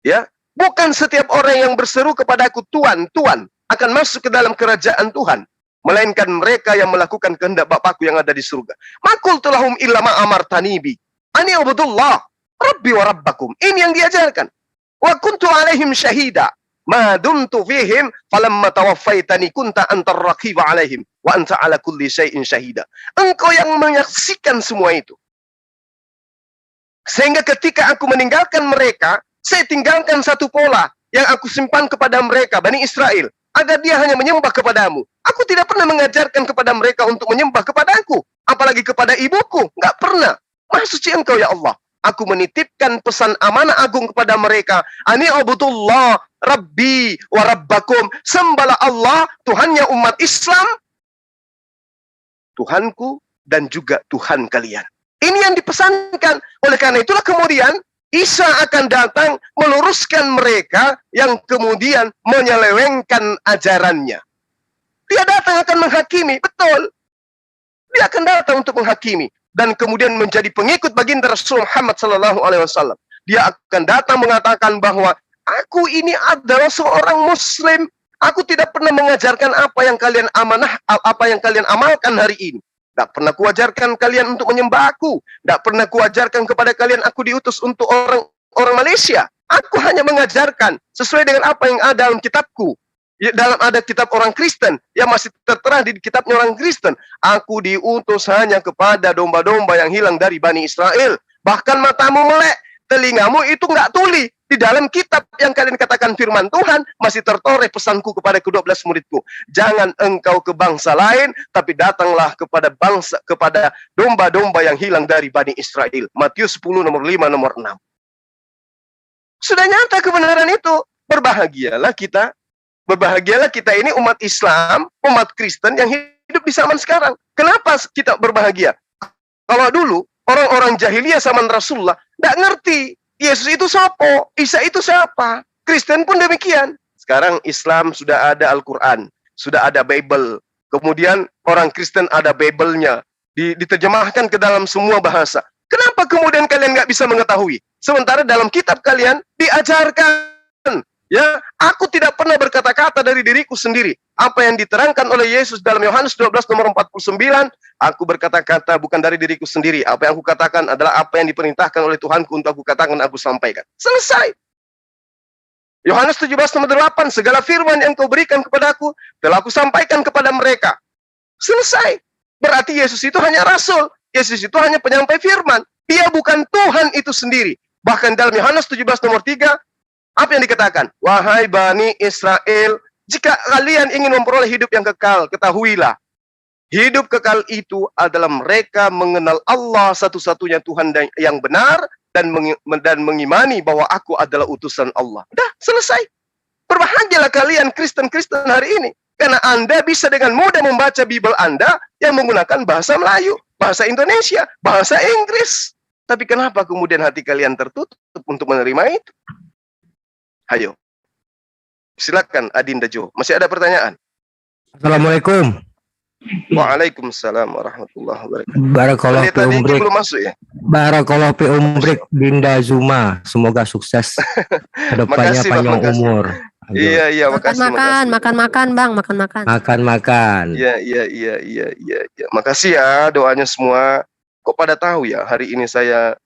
Ya, bukan setiap orang yang berseru kepadaku Tuhan, Tuhan akan masuk ke dalam kerajaan Tuhan, melainkan mereka yang melakukan kehendak Bapakku yang ada di surga. Makul tulahum illa ma amartanibi. Ani ubudullah rabbi wa rabbakum. Ini yang diajarkan. Wa kuntu alaihim syahida. Ma dumtu fihim falamma tawaffaitani kunta antar raqiba alaihim wa anta ala kulli syai'in syahida. Engkau yang menyaksikan semua itu. Sehingga ketika aku meninggalkan mereka, saya tinggalkan satu pola yang aku simpan kepada mereka, Bani Israel, agar dia hanya menyembah kepadamu. Aku tidak pernah mengajarkan kepada mereka untuk menyembah kepadaku, apalagi kepada ibuku, enggak pernah. Maha suci engkau ya Allah. Aku menitipkan pesan amanah agung kepada mereka. Ani ubudullah rabbi wa rabbakum. Sembahlah Allah, Tuhannya umat Islam, Tuhanku dan juga Tuhan kalian. Ini yang dipesankan. Oleh karena itulah kemudian Isa akan datang meluruskan mereka yang kemudian menyelewengkan ajarannya. Dia datang akan menghakimi, betul. Dia akan datang untuk menghakimi dan kemudian menjadi pengikut baginda Rasul Muhammad SAW. Dia akan datang mengatakan bahwa aku ini adalah seorang Muslim. Aku tidak pernah mengajarkan apa yang kalian amalkan hari ini. Tidak pernah kuajarkan kalian untuk menyembah aku. Tidak pernah kuajarkan kepada kalian aku diutus untuk orang Malaysia. Aku hanya mengajarkan sesuai dengan apa yang ada dalam kitabku. Dalam ada kitab orang Kristen yang masih tertera di kitabnya orang Kristen. Aku diutus hanya kepada domba-domba yang hilang dari Bani Israel. Bahkan matamu melek, telingamu itu nggak tuli. Di dalam kitab yang kalian katakan firman Tuhan masih tertoreh pesanku kepada ke-12 muridku. Jangan engkau ke bangsa lain, tapi datanglah kepada domba-domba yang hilang dari Bani Israel. Matius 10 nomor 5 nomor 6. Sudah nyata kebenaran itu. Berbahagialah kita ini umat Islam, umat Kristen yang hidup di zaman sekarang. Kenapa kita berbahagia? Kalau dulu orang-orang jahiliyah zaman Rasulullah tidak ngerti Yesus itu siapa, Isa itu siapa. Kristen pun demikian. Sekarang Islam sudah ada Al-Quran, sudah ada Bible. Kemudian orang Kristen ada Bible-nya, diterjemahkan ke dalam semua bahasa. Kenapa kemudian kalian nggak bisa mengetahui? Sementara dalam kitab kalian diajarkan Ya, aku tidak pernah berkata-kata dari diriku sendiri. Apa yang diterangkan oleh Yesus dalam Yohanes 12 nomor 49, aku berkata-kata bukan dari diriku sendiri. Apa yang aku katakan adalah apa yang diperintahkan oleh Tuhanku untuk aku katakan, aku sampaikan. Selesai. Yohanes 17 nomor 8, segala firman yang kau berikan kepadaku, telah aku sampaikan kepada mereka. Selesai. Berarti Yesus itu hanya rasul. Yesus itu hanya penyampai firman. Dia bukan Tuhan itu sendiri. Bahkan dalam Yohanes 17 nomor 3, apa yang dikatakan? Wahai Bani Israel, jika kalian ingin memperoleh hidup yang kekal, ketahuilah, hidup kekal itu adalah mereka mengenal Allah satu-satunya Tuhan yang benar, dan mengimani bahwa aku adalah utusan Allah. Dah, selesai. Berbahagialah kalian Kristen-Kristen hari ini. Karena Anda bisa dengan mudah membaca Bible Anda yang menggunakan bahasa Melayu, bahasa Indonesia, bahasa Inggris. Tapi kenapa kemudian hati kalian tertutup untuk menerima itu? Hayo. Silakan Adinda Jo. Masih ada pertanyaan? Assalamualaikum. Waalaikumsalam warahmatullahi wabarakatuh. Barakallahu fi Tadi umrik. belum masuk ya? Barakallahu fi umrik Dinda Zuma. Semoga sukses kedepannya, Makasih, Bang, panjang makasih. umur. Aduh. Iya, makasih. Makan bang, makan. Makan. Iya. Makasih ya doanya semua. Kok pada tahu ya hari ini saya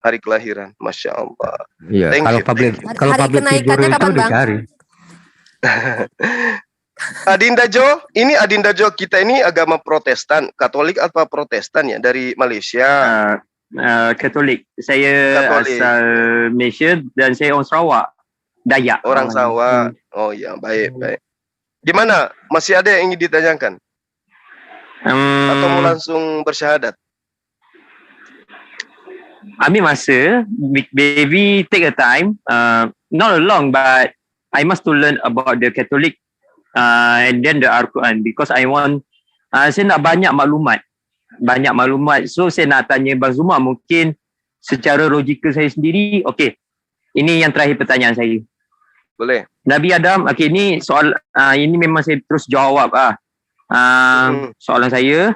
hari kelahiran, Masya Allah. Iya. Thank Kalau you, public thank you. kalau Hari public figure kenaikannya itu kapan, Bang? dicari. Adinda Jo, ini Adinda Jo kita ini agama Protestan, Katolik atau Protestan ya dari Malaysia? Katolik. Saya Katolik. asal Malaysia dan saya orang Sarawak. Dayak. Orang Sarawak. Oh ya, baik. Gimana? Masih ada yang ingin ditanyakan? Atau mau langsung bersyahadat? Ambil masa, baby take a time, not long, but I must to learn about the Catholic and then the Al-Quran because I want, saya nak banyak maklumat. So saya nak tanya Bang Zuma, mungkin secara logikal saya sendiri. Okey, ini yang terakhir pertanyaan saya. Boleh. Nabi Adam, okey, ini soal, ini memang saya terus jawab soalan saya.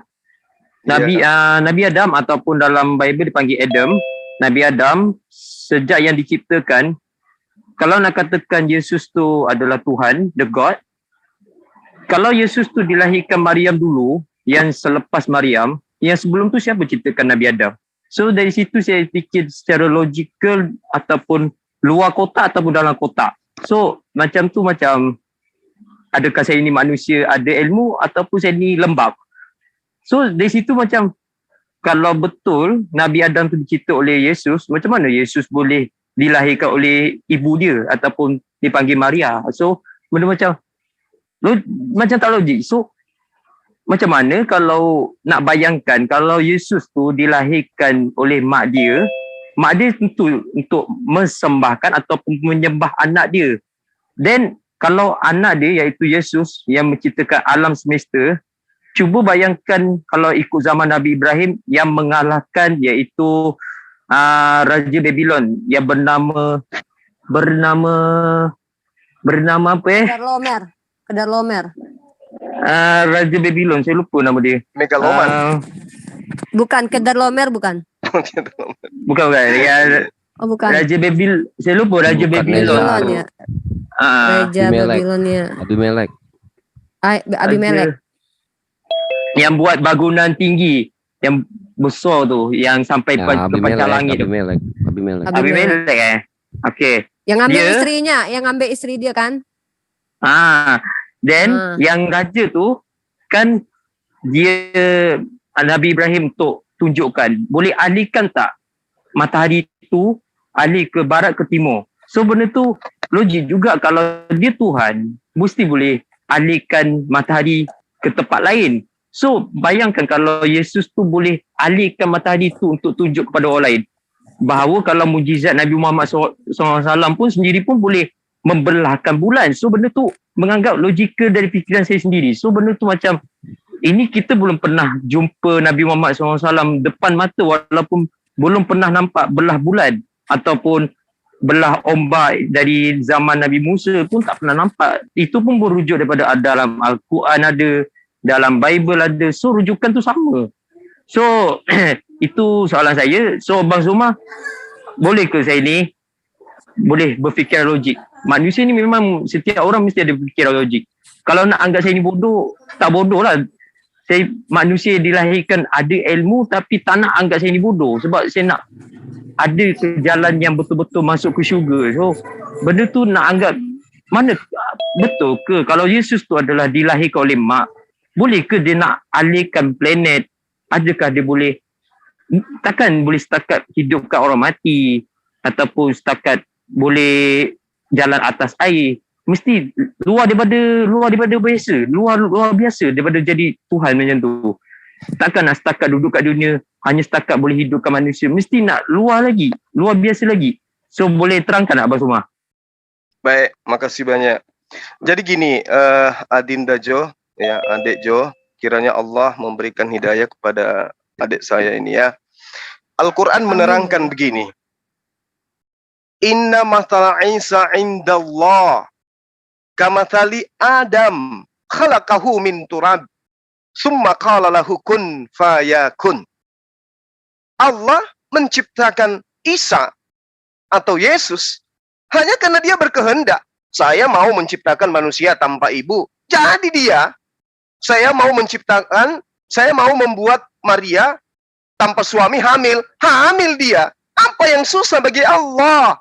Nabi Adam ataupun dalam Bible dipanggil Adam, Nabi Adam sejak yang diciptakan, kalau nak katakan Yesus tu adalah Tuhan, the God, kalau Yesus tu dilahirkan Maryam dulu, yang selepas Maryam, yang sebelum tu siapa ciptakan Nabi Adam? So dari situ saya fikir secara logikal ataupun luar kotak ataupun dalam kotak. So macam tu, macam adakah saya ni manusia ada ilmu ataupun saya ni lembab? So dari situ macam kalau betul Nabi Adam tu dicipta oleh Yesus, macam mana Yesus boleh dilahirkan oleh ibu dia ataupun dipanggil Maria? So benda macam tak logik. So macam mana kalau nak bayangkan kalau Yesus tu dilahirkan oleh mak dia untuk mesembahkan ataupun menyembah anak dia. Then kalau anak dia iaitu Yesus yang menciptakan alam semesta, cuba bayangkan kalau ikut zaman Nabi Ibrahim yang mengalahkan iaitu Raja Babylon yang bernama apa Kedar-Lomer. Raja Babylon, saya lupa nama dia. Megaloman. Bukan Kedar-Lomer, bukan. Bukan. Oh, bukan. Raja Babylon, saya lupa Raja Bukan Babylon. Babylon ya. Raja Abimelek. Babylon ya. Abimelek. Abimelek. Yang buat bangunan tinggi yang besar tu, yang sampai ke pancang langit tu. Abimelek. Okey. Yang ambil Dia- istrinya, yang ambil istri dia kan? Then yang raja tu kan dia Nabi Ibrahim untuk tunjukkan boleh alihkan tak matahari tu alih ke barat ke timur. So benda tu logik juga, kalau dia Tuhan mesti boleh alihkan matahari ke tempat lain. So bayangkan kalau Yesus tu boleh alihkan matahari tu untuk tunjuk kepada orang lain, bahawa kalau mujizat Nabi Muhammad SAW pun sendiri pun boleh membelahkan bulan. So benda tu menganggap logikal dari fikiran saya sendiri. So benda tu macam ini kita belum pernah jumpa Nabi Muhammad SAW depan mata, walaupun belum pernah nampak belah bulan ataupun belah ombak dari zaman Nabi Musa pun tak pernah nampak. Itu pun berujuk daripada dalam Al-Quran ada, dalam Bible ada. So rujukan tu sama. So itu soalan saya. So Bang Zuma, boleh ke saya ni boleh berfikir logik manusia ni memang setiap orang mesti ada fikiran logik. Kalau nak anggap saya ni bodoh, tak bodoh lah. Manusia dilahirkan ada ilmu tapi tak nak anggap saya ni bodoh. Sebab saya nak ada ke jalan yang betul-betul masuk ke syurga. So, benda tu nak anggap mana betul ke? Kalau Yesus tu adalah dilahirkan oleh mak, boleh ke dia nak alihkan planet? Adakah dia boleh, takkan boleh setakat hidupkan orang mati ataupun setakat boleh jalan atas air. Mesti luar daripada biasa, luar biasa daripada jadi Tuhan macam tu. Takkan nak setakat duduk kat dunia hanya setakat boleh hidupkan manusia, mesti nak luar lagi, luar biasa lagi. So boleh terangkan Abang Sumar? Baik, makasih banyak. Jadi gini, Adinda Jo, ya, adik Jo, kiranya Allah memberikan hidayah kepada adik saya ini ya. Al-Quran menerangkan begini. Inna mathala Isa indallah kamathali Adam khalaqahu min turab summa qala lahu kun fayakun. Allah menciptakan Isa atau Yesus hanya karena dia berkehendak. Saya mau menciptakan manusia tanpa ibu. Jadi dia, saya mau membuat Maria tanpa suami hamil. Hamil dia. Apa yang susah bagi Allah?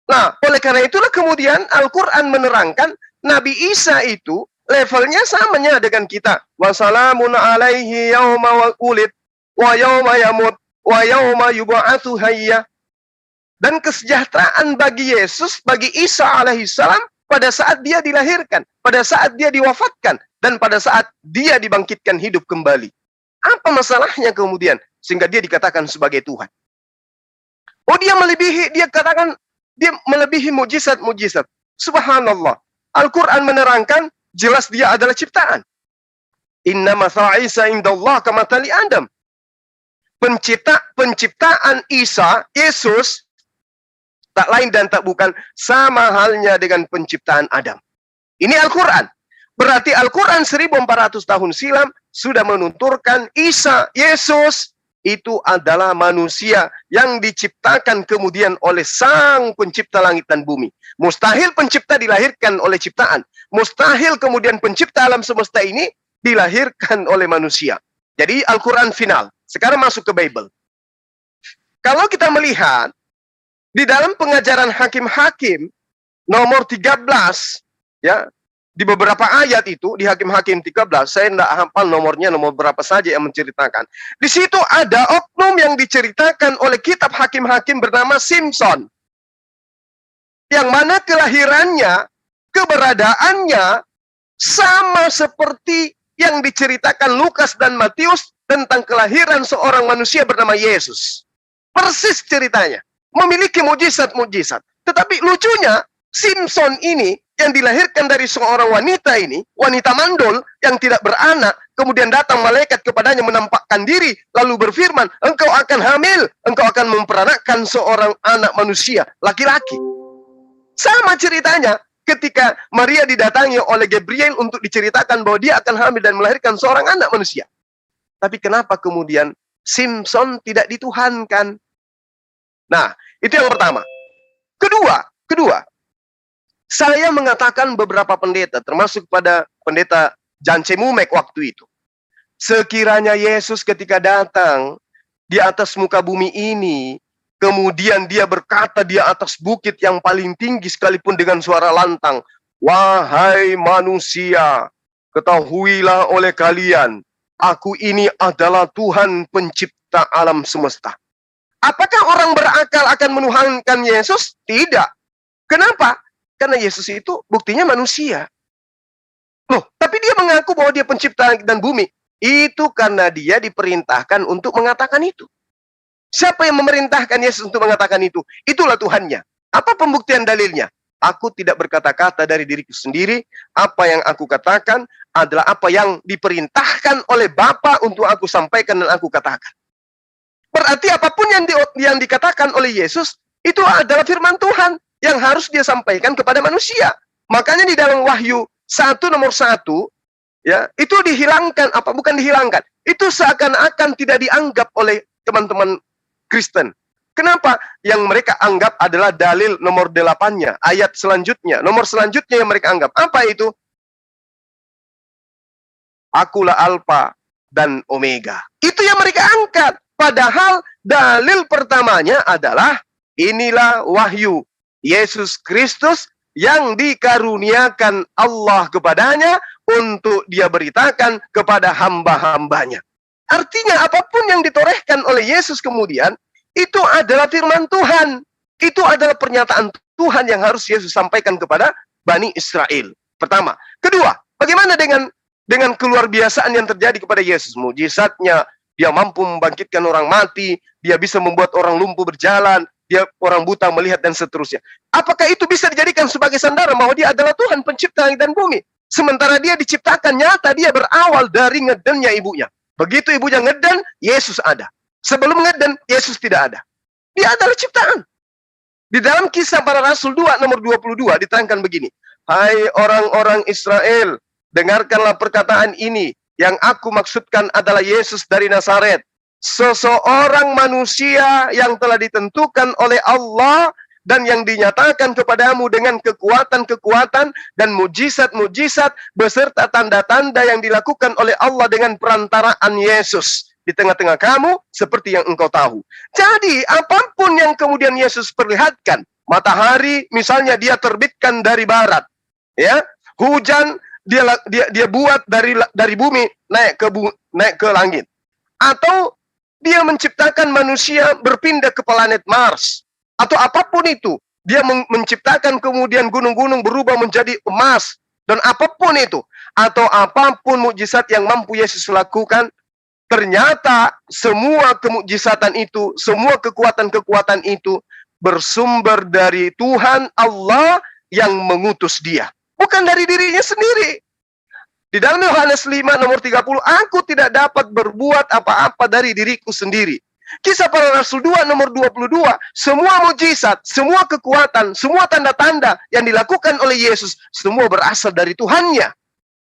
Nah, oleh karena itulah kemudian Al-Quran menerangkan Nabi Isa itu levelnya samanya dengan kita. Wassalamun alaihi yawma wulid wa yawma yamut wa yawma yub'atsu hayya. Dan kesejahteraan bagi Yesus, bagi Isa alaihissalam pada saat dia dilahirkan, pada saat dia diwafatkan, dan pada saat dia dibangkitkan hidup kembali. Apa masalahnya kemudian sehingga dia dikatakan sebagai Tuhan? Oh, dia melebihi mujizat-mujizat. Subhanallah. Al-Quran menerangkan jelas dia adalah ciptaan. Inna mathala Isa indallah kamathali Adam. Penciptaan Isa, Yesus, tak lain dan tak bukan sama halnya dengan penciptaan Adam. Ini Al-Quran. Berarti Al-Quran 1400 tahun silam sudah menuturkan Isa, Yesus, itu adalah manusia yang diciptakan kemudian oleh Sang Pencipta langit dan bumi. Mustahil pencipta dilahirkan oleh ciptaan. Mustahil kemudian pencipta alam semesta ini dilahirkan oleh manusia. Jadi Al-Quran final. Sekarang masuk ke Bible. Kalau kita melihat di dalam pengajaran hakim-hakim nomor 13, ya, di beberapa ayat itu, di Hakim-Hakim 13, saya tidak hafal nomornya, nomor berapa saja yang menceritakan. Di situ ada oknum yang diceritakan oleh kitab Hakim-Hakim bernama Simson. Yang mana kelahirannya, keberadaannya, sama seperti yang diceritakan Lukas dan Matius tentang kelahiran seorang manusia bernama Yesus. Persis ceritanya. Memiliki mujizat-mujizat. Tetapi lucunya, Simson ini yang dilahirkan dari seorang wanita ini, wanita mandul yang tidak beranak, kemudian datang malaikat kepadanya menampakkan diri, lalu berfirman, engkau akan hamil, engkau akan memperanakkan seorang anak manusia, laki-laki. Sama ceritanya ketika Maria didatangi oleh Gabriel untuk diceritakan bahwa dia akan hamil dan melahirkan seorang anak manusia. Tapi kenapa kemudian Simson tidak dituhankan? Nah, itu yang pertama. Kedua, saya mengatakan beberapa pendeta, termasuk pada pendeta Jan Cemumek waktu itu. Sekiranya Yesus ketika datang di atas muka bumi ini, kemudian dia berkata di atas bukit yang paling tinggi sekalipun dengan suara lantang, wahai manusia, ketahuilah oleh kalian, aku ini adalah Tuhan pencipta alam semesta. Apakah orang berakal akan menuhankan Yesus? Tidak. Kenapa? Karena Yesus itu buktinya manusia. Loh, tapi dia mengaku bahwa dia pencipta langit dan bumi. Itu karena dia diperintahkan untuk mengatakan itu. Siapa yang memerintahkan Yesus untuk mengatakan itu? Itulah Tuhannya. Apa pembuktian dalilnya? Aku tidak berkata-kata dari diriku sendiri. Apa yang aku katakan adalah apa yang diperintahkan oleh Bapa untuk aku sampaikan dan aku katakan. Berarti apapun yang dikatakan oleh Yesus, itu adalah firman Tuhan yang harus dia sampaikan kepada manusia. Makanya di dalam Wahyu 1 nomor 1, ya, itu dihilangkan, bukan dihilangkan. Itu seakan-akan tidak dianggap oleh teman-teman Kristen. Kenapa? Yang mereka anggap adalah dalil nomor 8-nya, ayat selanjutnya, nomor selanjutnya yang mereka anggap. Apa itu? Akulah Alfa dan Omega. Itu yang mereka angkat. Padahal dalil pertamanya adalah inilah wahyu Yesus Kristus yang dikaruniakan Allah kepadanya untuk dia beritakan kepada hamba-hambanya. Artinya apapun yang ditorehkan oleh Yesus kemudian, itu adalah firman Tuhan. Itu adalah pernyataan Tuhan yang harus Yesus sampaikan kepada Bani Israel. Pertama. Kedua, bagaimana dengan keluar biasaan yang terjadi kepada Yesus? Mujizatnya, dia mampu membangkitkan orang mati, dia bisa membuat orang lumpuh berjalan, dia orang buta melihat dan seterusnya. Apakah itu bisa dijadikan sebagai sandaran bahwa dia adalah Tuhan pencipta langit dan bumi? Sementara dia diciptakan nyata, dia berawal dari ngedennya ibunya. Begitu ibunya ngeden, Yesus ada. Sebelum ngeden, Yesus tidak ada. Dia adalah ciptaan. Di dalam Kisah Para Rasul 2 nomor 22 diterangkan begini. Hai orang-orang Israel, dengarkanlah perkataan ini. Yang aku maksudkan adalah Yesus dari Nazaret. Seseorang manusia yang telah ditentukan oleh Allah dan yang dinyatakan kepadamu dengan kekuatan-kekuatan dan mujizat-mujizat beserta tanda-tanda yang dilakukan oleh Allah dengan perantaraan Yesus di tengah-tengah kamu seperti yang engkau tahu. Jadi apapun yang kemudian Yesus perlihatkan, matahari misalnya dia terbitkan dari barat, ya, hujan dia buat dari bumi naik ke langit, atau dia menciptakan manusia berpindah ke planet Mars, atau apapun itu, dia menciptakan kemudian gunung-gunung berubah menjadi emas, dan apapun itu, atau apapun mukjizat yang mampu Yesus lakukan, ternyata semua kemukjizatan itu, semua kekuatan-kekuatan itu bersumber dari Tuhan Allah yang mengutus dia, bukan dari dirinya sendiri. Di dalam Yohanes 5 nomor 30, aku tidak dapat berbuat apa-apa dari diriku sendiri. Kisah Para Rasul 2 nomor 22, semua mujizat, semua kekuatan, semua tanda-tanda yang dilakukan oleh Yesus, semua berasal dari Tuhannya.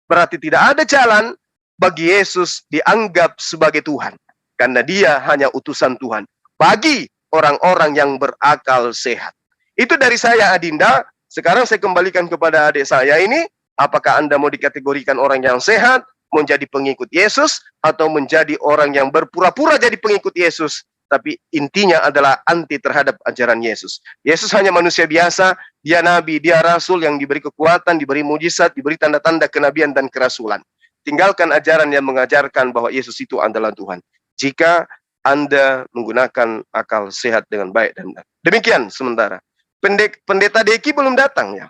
Berarti tidak ada jalan bagi Yesus dianggap sebagai Tuhan. Karena dia hanya utusan Tuhan bagi orang-orang yang berakal sehat. Itu dari saya, Adinda. Sekarang saya kembalikan kepada adik saya ini. Apakah Anda mau dikategorikan orang yang sehat, menjadi pengikut Yesus, atau menjadi orang yang berpura-pura jadi pengikut Yesus, tapi intinya adalah anti terhadap ajaran Yesus. Yesus hanya manusia biasa, dia nabi, dia rasul yang diberi kekuatan, diberi mujizat, diberi tanda-tanda kenabian dan kerasulan. Tinggalkan ajaran yang mengajarkan bahwa Yesus itu adalah Tuhan. Jika Anda menggunakan akal sehat dengan baik dan benar. Demikian sementara. Pendeta Deki belum datang ya.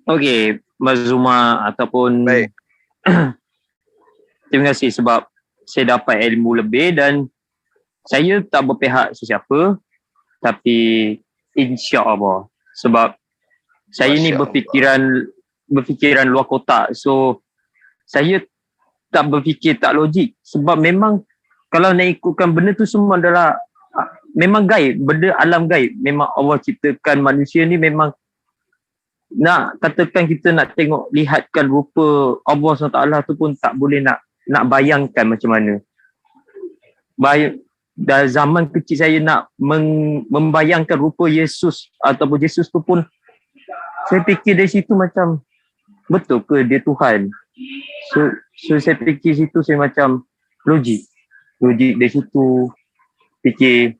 Okey, Mas Zuma ataupun Baik. Terima kasih sebab saya dapat ilmu lebih dan saya tak berpihak sesiapa, tapi insya-Allah sebab saya ni berfikiran luar kotak. So saya tak berfikir tak logik sebab memang kalau nak ikutkan benda tu semua adalah memang gaib, benda alam gaib. Memang Allah ciptakan manusia ni memang nak katakan kita nak tengok lihatkan rupa Allah SWT tu pun tak boleh nak bayangkan macam mana. Dah zaman kecil saya nak membayangkan rupa Yesus ataupun Yesus tu pun saya fikir dari situ macam betul ke dia Tuhan. So saya fikir situ saya macam logik dari situ fikir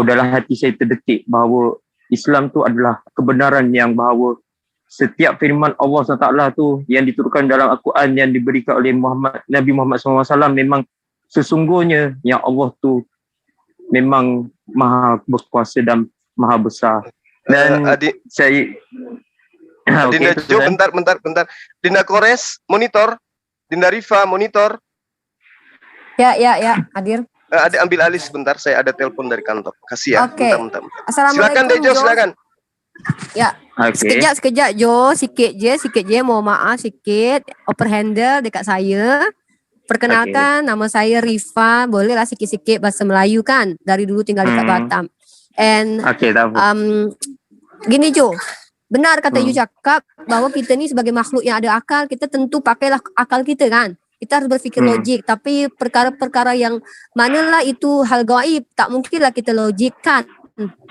dalam hati saya terdetik bahawa Islam tu adalah kebenaran yang bahawa setiap firman Allah SWT tu yang diturunkan dalam Al-Quran yang diberikan oleh Nabi Muhammad SAW memang sesungguhnya yang Allah tu memang maha berkuasa dan maha besar. Dan saya Dinda Jo, bentar. Dinda Kores, monitor. Dinda Rifa, monitor. Ya, hadir. Adik ambil alih sebentar, saya ada telepon dari kantor. Kasih ya. Oke. Bentar. Assalamualaikum, Silakan deh Jo, silakan. Ya. Okay. Sekejap Jo, sikit je, mohon maaf sikit. Overhandle dekat saya. Perkenalkan, nama saya Rifa. Bolehlah sikit-sikit bahasa Melayu kan? Dari dulu tinggal dekat Batam. And gini Jo, benar kata you cakap bahawa kita ni sebagai makhluk yang ada akal, kita tentu pakailah akal kita kan. Kita harus berpikir logik. Tapi perkara-perkara yang manalah itu hal gaib, tak mungkinlah kita logikkan.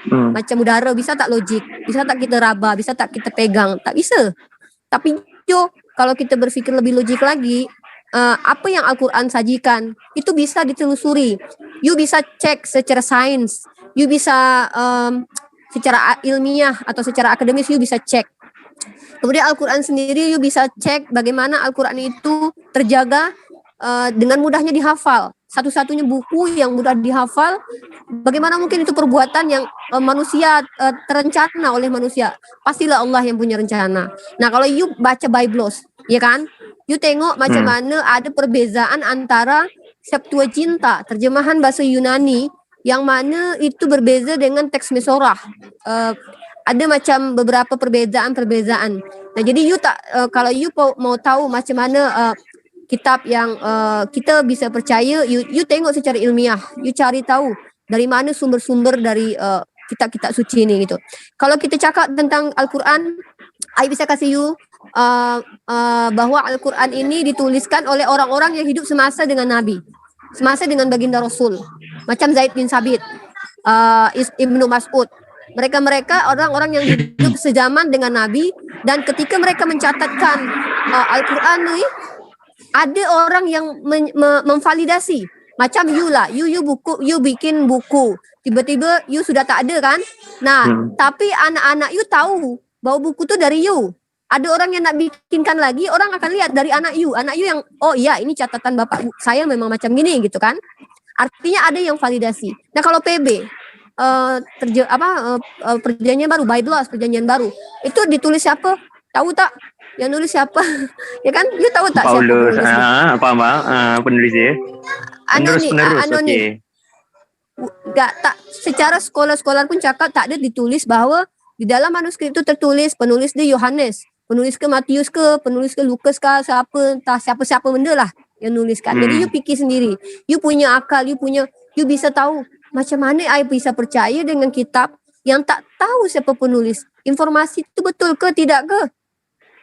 Macam udara, bisa tak logik? Bisa tak kita raba? Bisa tak kita pegang? Tak bisa. Tapi kalau kita berpikir lebih logik lagi, apa yang Al-Quran sajikan itu bisa ditelusuri. You bisa cek secara sains, you bisa secara ilmiah atau secara akademis, you bisa cek. Kemudian Al-Quran sendiri you bisa cek bagaimana Al-Quran itu terjaga dengan mudahnya dihafal. Satu-satunya buku yang mudah dihafal, bagaimana mungkin itu perbuatan yang manusia terencana oleh manusia. Pastilah Allah yang punya rencana. Nah, kalau you baca Biblos, ya kan, you tengok macam mana ada perbezaan antara Septuaginta, terjemahan bahasa Yunani, yang mana itu berbeza dengan teks Mesorah. Ada macam beberapa perbezaan. Nah, jadi you kalau you mau tahu macam mana kitab yang kita bisa percaya, you tengok secara ilmiah, you cari tahu dari mana sumber-sumber dari kitab-kitab suci ini gitu. Kalau kita cakap tentang Al-Quran, I bisa kasih you bahwa Al-Quran ini dituliskan oleh orang-orang yang hidup semasa dengan Nabi, semasa dengan baginda Rasul, macam Zaid bin Sabit, Ibnu Mas'ud. Mereka orang-orang yang hidup sejaman dengan Nabi, dan ketika mereka mencatatkan Al-Quran ini, ada orang yang memvalidasi. Macam you lah, you bikin buku, tiba-tiba you sudah tak ada kan. Nah, tapi anak-anak you tahu bahwa buku tu dari you. Ada orang yang nak bikinkan lagi, orang akan lihat dari anak you yang, oh iya ini catatan bapak saya memang macam gini gitu kan. Artinya ada yang validasi. Nah, kalau PB perjanjian baru, perjanjian baru, itu ditulis siapa? Tahu tak? Yang nulis siapa? Ya kan? You tahu tak Paulus, siapa penulis? penulis dia. Penerus. Okey. Enggak, tak, secara sekolah-sekolah pun cakap tak ada ditulis bahawa di dalam manuskrip itu tertulis penulis dia Yohanes, penulis ke Matius ke, penulis ke Lukas ke, siapa benda lah yang nuliskan. Jadi you fikir sendiri. You punya akal, you bisa tahu macam mana I bisa percaya dengan kitab yang tak tahu siapa penulis. Informasi itu betul ke tidak ke?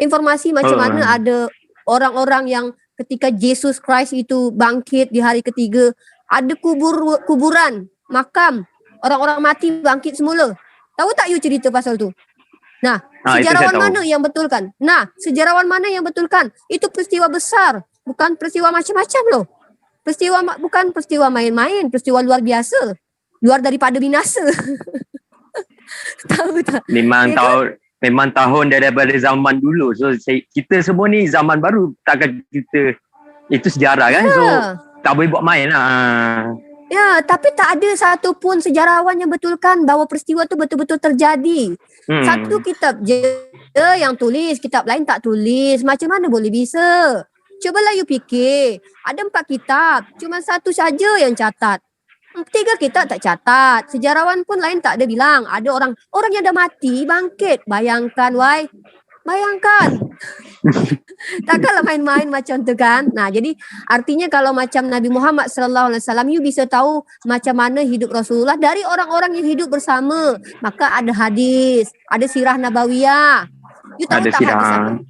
Informasi macam mana ada orang-orang yang ketika Yesus Christ itu bangkit di hari ketiga, ada kuburan, makam, orang-orang mati bangkit semula. Tahu tak you cerita pasal tu? Nah, sejarawan mana yang betulkan? Sejarawan mana yang betulkan? Itu peristiwa besar, bukan peristiwa macam-macam loh. Bukan peristiwa main-main, peristiwa luar biasa, luar daripada binasa. Tahu tak? Memang tahun daripada zaman dulu. So kita semua ni zaman baru, takkan kita, itu sejarah kan. So tak boleh buat main lah. Ya, tapi tak ada satu pun sejarawan yang betulkan bahawa peristiwa tu betul-betul terjadi. Satu kitab je yang tulis, kitab lain tak tulis. Macam mana boleh bisa? Cubalah you fikir. Ada 4 kitab, cuma satu saja yang catat. 3 kitab tak catat. Sejarawan pun lain tak ada bilang. Ada orang yang dah mati bangkit. Bayangkan, bayangkan. Takkanlah main-main macam tu kan. Nah, jadi artinya kalau macam Nabi Muhammad SAW, you bisa tahu macam mana hidup Rasulullah dari orang-orang yang hidup bersama. Maka ada hadis, ada sirah nabawiyah. You tahu tak hadis apa?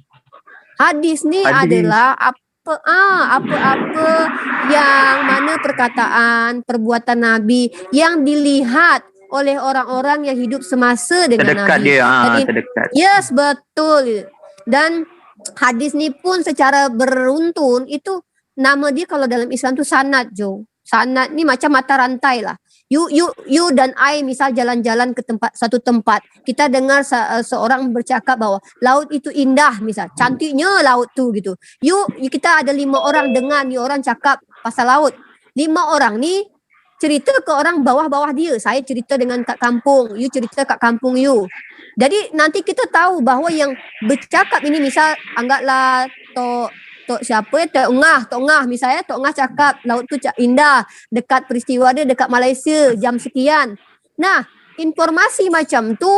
Hadis ni adalah apa-apa yang mana perkataan, perbuatan Nabi yang dilihat oleh orang-orang yang hidup semasa dengan terdekat Nabi. Terdekat. Yes, betul. Dan hadis ni pun secara beruntun itu nama dia kalau dalam Islam tu sanad, Jo. Sanad ni macam mata rantai lah. You dan I misal jalan-jalan ke satu tempat, kita dengar seorang bercakap bahawa laut itu indah, misal cantiknya laut tu gitu. Kita ada 5 orang dengar ni orang cakap pasal laut. 5 orang ni cerita ke orang bawah-bawah dia. Saya cerita dengan kat kampung, you cerita kat kampung you. Jadi nanti kita tahu bahawa yang bercakap ini misal anggaplah Tok siapa? Tok Ngah misalnya. Tok Ngah cakap laut tu indah, dekat peristiwa dia dekat Malaysia jam sekian. Nah, informasi macam tu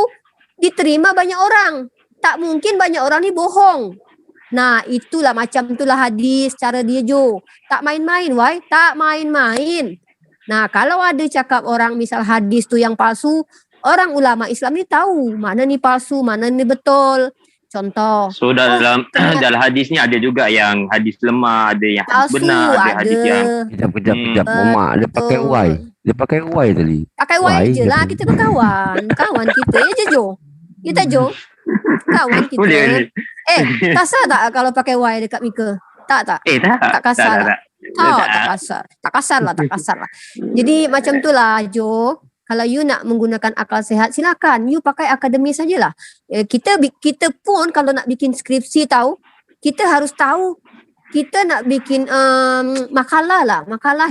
diterima banyak orang. Tak mungkin banyak orang ni bohong. Nah, itulah macam itulah hadis cara dia, Jo. Tak main-main, tak main-main. Nah, kalau ada cakap orang misal hadis tu yang palsu, orang ulama Islam ni tahu mana ni palsu, mana ni betul. Contoh. So dalam dalam hadis ni ada juga yang hadis lemah, ada yang hadis Palsu benar, ada hadis yang Kejap. Mak dia pakai Betul. Y. Dia pakai Y tadi. Pakai Y Y je je. lah. Kita berkawan. Kawan kita. Ya je Jo. Kita Jo. Kawan kita. boleh. Kasar tak kalau pakai Y dekat Mika? Tak. Tak Tak kasar lah. tak. Tak kasar. Tak kasar lah. Jadi macam tu lah Jo. Kalau you nak menggunakan akal sehat, silakan. You pakai akademis sajalah. Kita pun kalau nak bikin skripsi tahu, kita harus tahu. Kita nak bikin makalah lah. Makalah.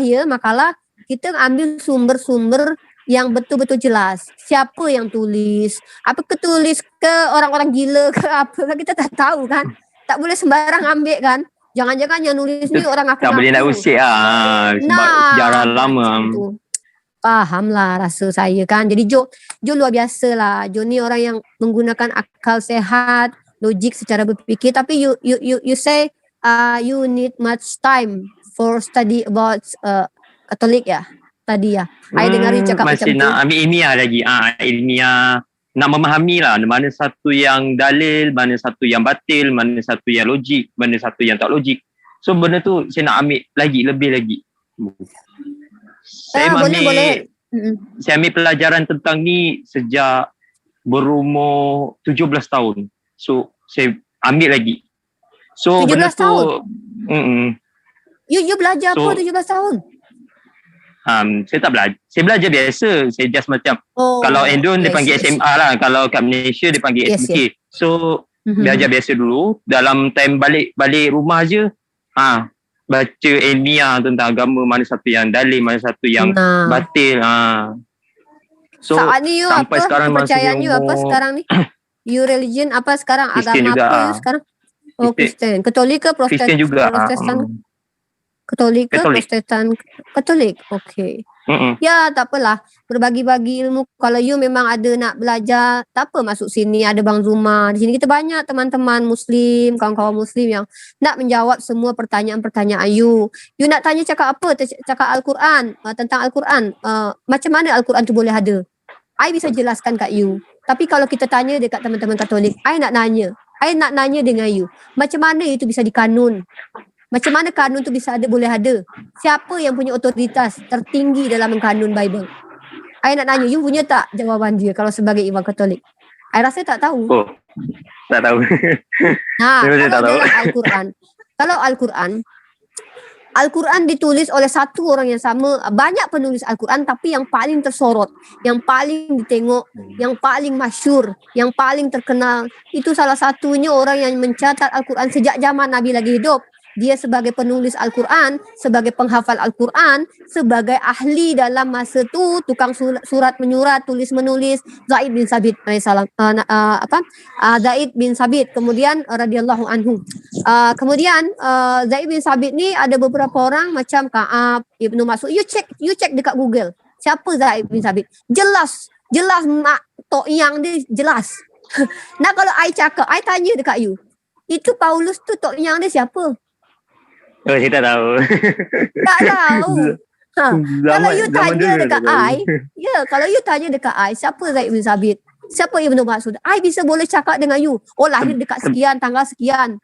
Kita ambil sumber-sumber yang betul-betul jelas. Siapa yang tulis? Apakah tulis ke orang-orang gila ke apa? Kita tak tahu kan. Tak boleh sembarang ambil kan. Jangan-jangan yang nulis ni orang aku Tak boleh nak usik sebab sejarah lama. Faham lah rasa saya kan. Jadi Jo luar biasa lah. Jo ni orang yang menggunakan akal sehat, logik secara berfikir. Tapi you say you need much time for study about Katolik ya tadi ya. I dengar you cakap macam masih tu. nak ambil ilmiah lagi. Ilmiah nak memahami lah mana satu yang dalil, mana satu yang batil, mana satu yang logik, mana satu yang tak logik. So benda tu saya nak ambil lagi, lebih lagi. Saya Boleh. Saya ambil pelajaran tentang ni sejak berumur 17 tahun. So saya ambil lagi. So 17 benda tahun? tu You belajar So, apa 17 tahun? saya tak belajar. Saya belajar biasa. Saya just macam kalau Endon dia panggil yes. SMA lah. Kalau kat Malaysia dia panggil Yes, SMK. So belajar biasa dulu. Dalam time balik rumah je baca ilmiah tentang agama, mana satu yang dalil, mana satu yang batil. So saat ni you sampai apa sekarang kepercayaan masih you apa umur- sekarang ni? You religion apa sekarang? Kristian Agama juga, apa you sekarang? Oh, Kristen. Katolik ke Kristian juga. Protestan? Katolik ke Katolik. Protestan? Katolik. Okey. Ya, tak apalah. Berbagi-bagi ilmu. Kalau you memang ada nak belajar, tak apa masuk sini. Ada Bang Zuma. Di sini kita banyak teman-teman Muslim, kawan-kawan Muslim yang nak menjawab semua pertanyaan-pertanyaan you. You nak tanya cakap apa? Cakap Al-Quran. Tentang Al-Quran. Macam mana Al-Quran tu boleh ada? I bisa jelaskan kat you. Tapi kalau kita tanya dekat teman-teman Katolik, I nak nanya dengan you. Macam mana itu bisa dikanun? Macam mana kanun tu bisa ada, boleh ada? Siapa yang punya otoritas tertinggi dalam mengkanun Bible? I nak nanya, you punya tak jawapan dia kalau sebagai Imam Katolik? I rasa tak tahu. Oh, tak tahu. Saya tak tahu. Dalam Al-Quran. Kalau Al-Quran ditulis oleh satu orang yang sama, banyak penulis Al-Quran tapi yang paling tersorot, yang paling ditengok, yang paling masyhur, yang paling terkenal, itu salah satunya orang yang mencatat Al-Quran sejak zaman Nabi lagi hidup. Dia sebagai penulis Al-Quran, sebagai penghafal Al-Quran, sebagai ahli dalam masa tu, tukang surat menyurat, tulis menulis, Zaid bin Sabit alaihissalam. Zaid bin Sabit, kemudian radhiyallahu anhu. Kemudian Zaid bin Sabit ni ada beberapa orang macam Ka'ab, Ibnu Mas'ud. You check dekat Google. Siapa Zaid bin Sabit? Jelas mak tok yang dia jelas. Nah kalau I cakap, I tanya dekat you. Itu Paulus tu tok yang dia siapa? Oh, saya tak tahu. Tak tahu. Kalau you tanya dekat I, kalau you tanya dekat I, siapa Zaid bin Sabit? Siapa Ibnu Mas'ud? I bisa boleh cakap dengan you. Oh, lahir dekat sekian, tanggal sekian.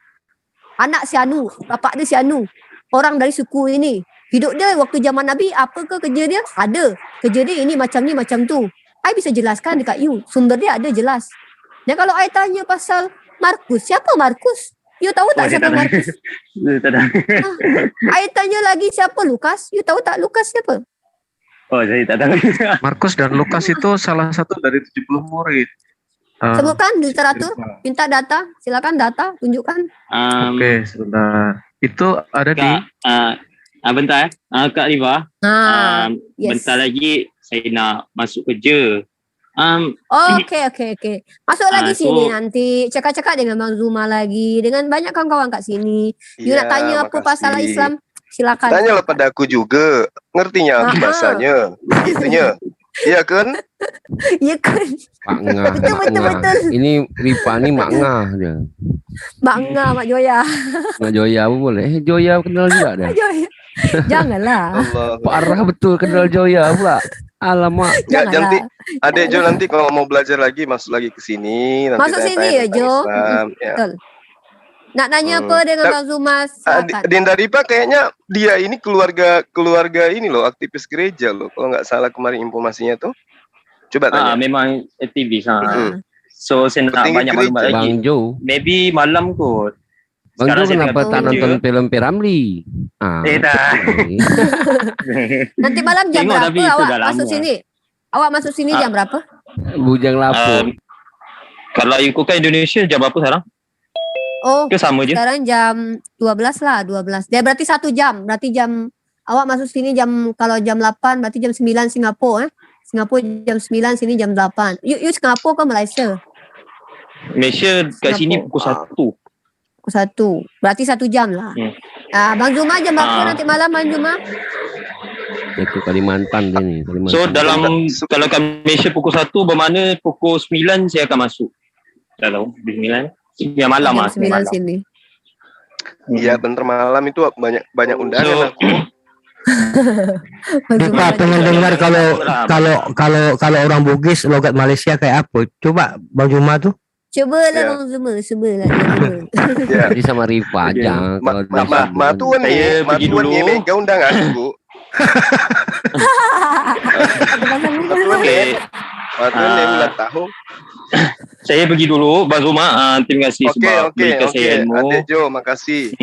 Anak si Anu, bapak dia si Anu. Orang dari suku ini. Hidup dia waktu zaman Nabi, apa ke kerja dia? Ada. Kerja dia ini, macam tu. I bisa jelaskan dekat you. Sumber dia ada jelas. Dan kalau I tanya pasal Markus, siapa Markus? You tahu tak siapa Markus? Tak tahu. I tanya lagi siapa Lukas? You tahu tak Lukas siapa? Oh, saya tak tahu. Markus dan Lukas itu salah satu dari 70 murid. Sebutkan literatur, minta data, silakan data, tunjukkan. Oke, sebentar. Itu ada di bentar Kak Riva. Yes. Bentar lagi saya nak masuk kerja. Okey. Masuk lagi sini nanti. Cakap-cakap dengan Bang Zuma lagi. Dengan banyak kawan-kawan kat sini. You nak tanya apa pasal Islam? Silakan. Tanyalah pada aku juga. Ngertinya aku bahasanya. Begitunya. Iya kan? Ya kan? Mak ngah. Betul. Ini Rifa ni mak ngah dia. Mak Ngah, Mak Joya. Mak Joya pun boleh. Joya kenal juga dia. Joya. Janganlah. Allah. Parah betul kenal Joya pula. Alamak. Ya, Janganlah. nanti Adek Jo nanti kalau mau belajar lagi masuk lagi ke sini. Nanti Masuk sini ya, tanya-tanya Jo. tentang Islam, ya. Betul. Nak nanya apa dengan Bang Zuma? Silakan. Dinda Ripa kayaknya dia ini keluarga ini loh, aktivis gereja loh. Kalau nggak salah kemarin informasinya tuh. Coba tanya. Memang aktivis. Mm. So saya nak Petinggi banyak maklumat gereja. lagi. Bang Jo. Maybe malam kot. Bang Jo Sekarang saya kenapa tengah tak bekerja. nonton film Piramli? Tak. Nanti malam jam Tengok tapi berapa itu awak dah lama. masuk sini? Awak masuk sini jam berapa? Bujang lapor. Kalau ikutkan Indonesia jam berapa sekarang? Oh, Ke sama je? sekarang jam 12 lah, 12. Dia berarti 1 jam. Berarti jam awak masuk sini jam, kalau jam 8 berarti jam 9 Singapura. Singapura jam 9, sini jam 8. You Singapura ke Malaysia? Malaysia kat sini pukul 1. Pukul 1. Berarti 1 jam lah. Bang Zuma jam berapa nanti malam Bang Zuma? Itu Kalimantan dia ni. Kalimantan. So dalam kalau kat Malaysia pukul 1 bermakna pukul 9 saya akan masuk. Tak tahu, 9. Ya malam lah. Jam 9 sini. Iya bener, malam itu banyak undangan So, aku. Bang Zuma Kita pengen dengar kalau orang Bugis logat Malaysia kayak apa? Coba Bang Juma tuh. Cubalah Ya. Bang Zuma, cubalah. Bang Zuma. Ya. Jadi sama Rifa aja. Kalau dia sama- Matuan Saya pergi dulu. mega undangan Bu. Okay. Matuan ni ulang tahun. Saya pergi dulu Bang Zuma. Terima kasih sebab berikan saya ilmu. Adek Jo, makasih.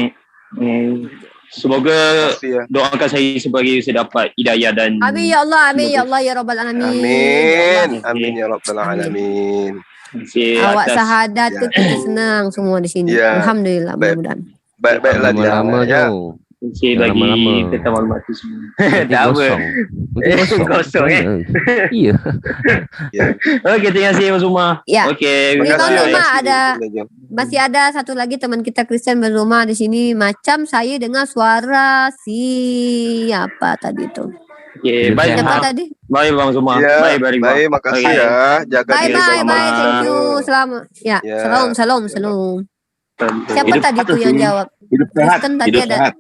Semoga Makasih ya. doakan saya sebagai saya dapat hidayah dan Amin ya Allah, amin ya Allah ya Rabbal Alamin. Amin. Ya Allah. Amin ya rabbal alamin. Awak atas sahadat tu kita senang semua di sini. Ya. Alhamdulillah, Baik. mudah-mudahan. Baik-baiklah dia. Lama-lama Ya. Jo. Terima Jangan bagi lama-lama. tentang maklumat tu semua. Nanti Tak apa. kosong. Nanti kosong. Kosong, Mana? Iya. Okey, terima kasih Bang Zuma. Ya. Okey. Ini Terima Bang kasih. Zuma Ya. ada Ya. masih ada satu lagi teman kita Christian Bang Zuma di sini, macam saya dengar suara siapa tadi tu? Okey, baik. Siapa tadi? Baik Bang Zuma. Ya, Baik Bang Zuma. baik, makasih Okey. ya. Jaga Bye diri bye selamat. bye, thank you. Selamat. Ya, Ya. salam. Siapa Hidup tadi sehat tu yang sih. jawab? Hidup sehat, Kristen tadi hidup ada. sehat.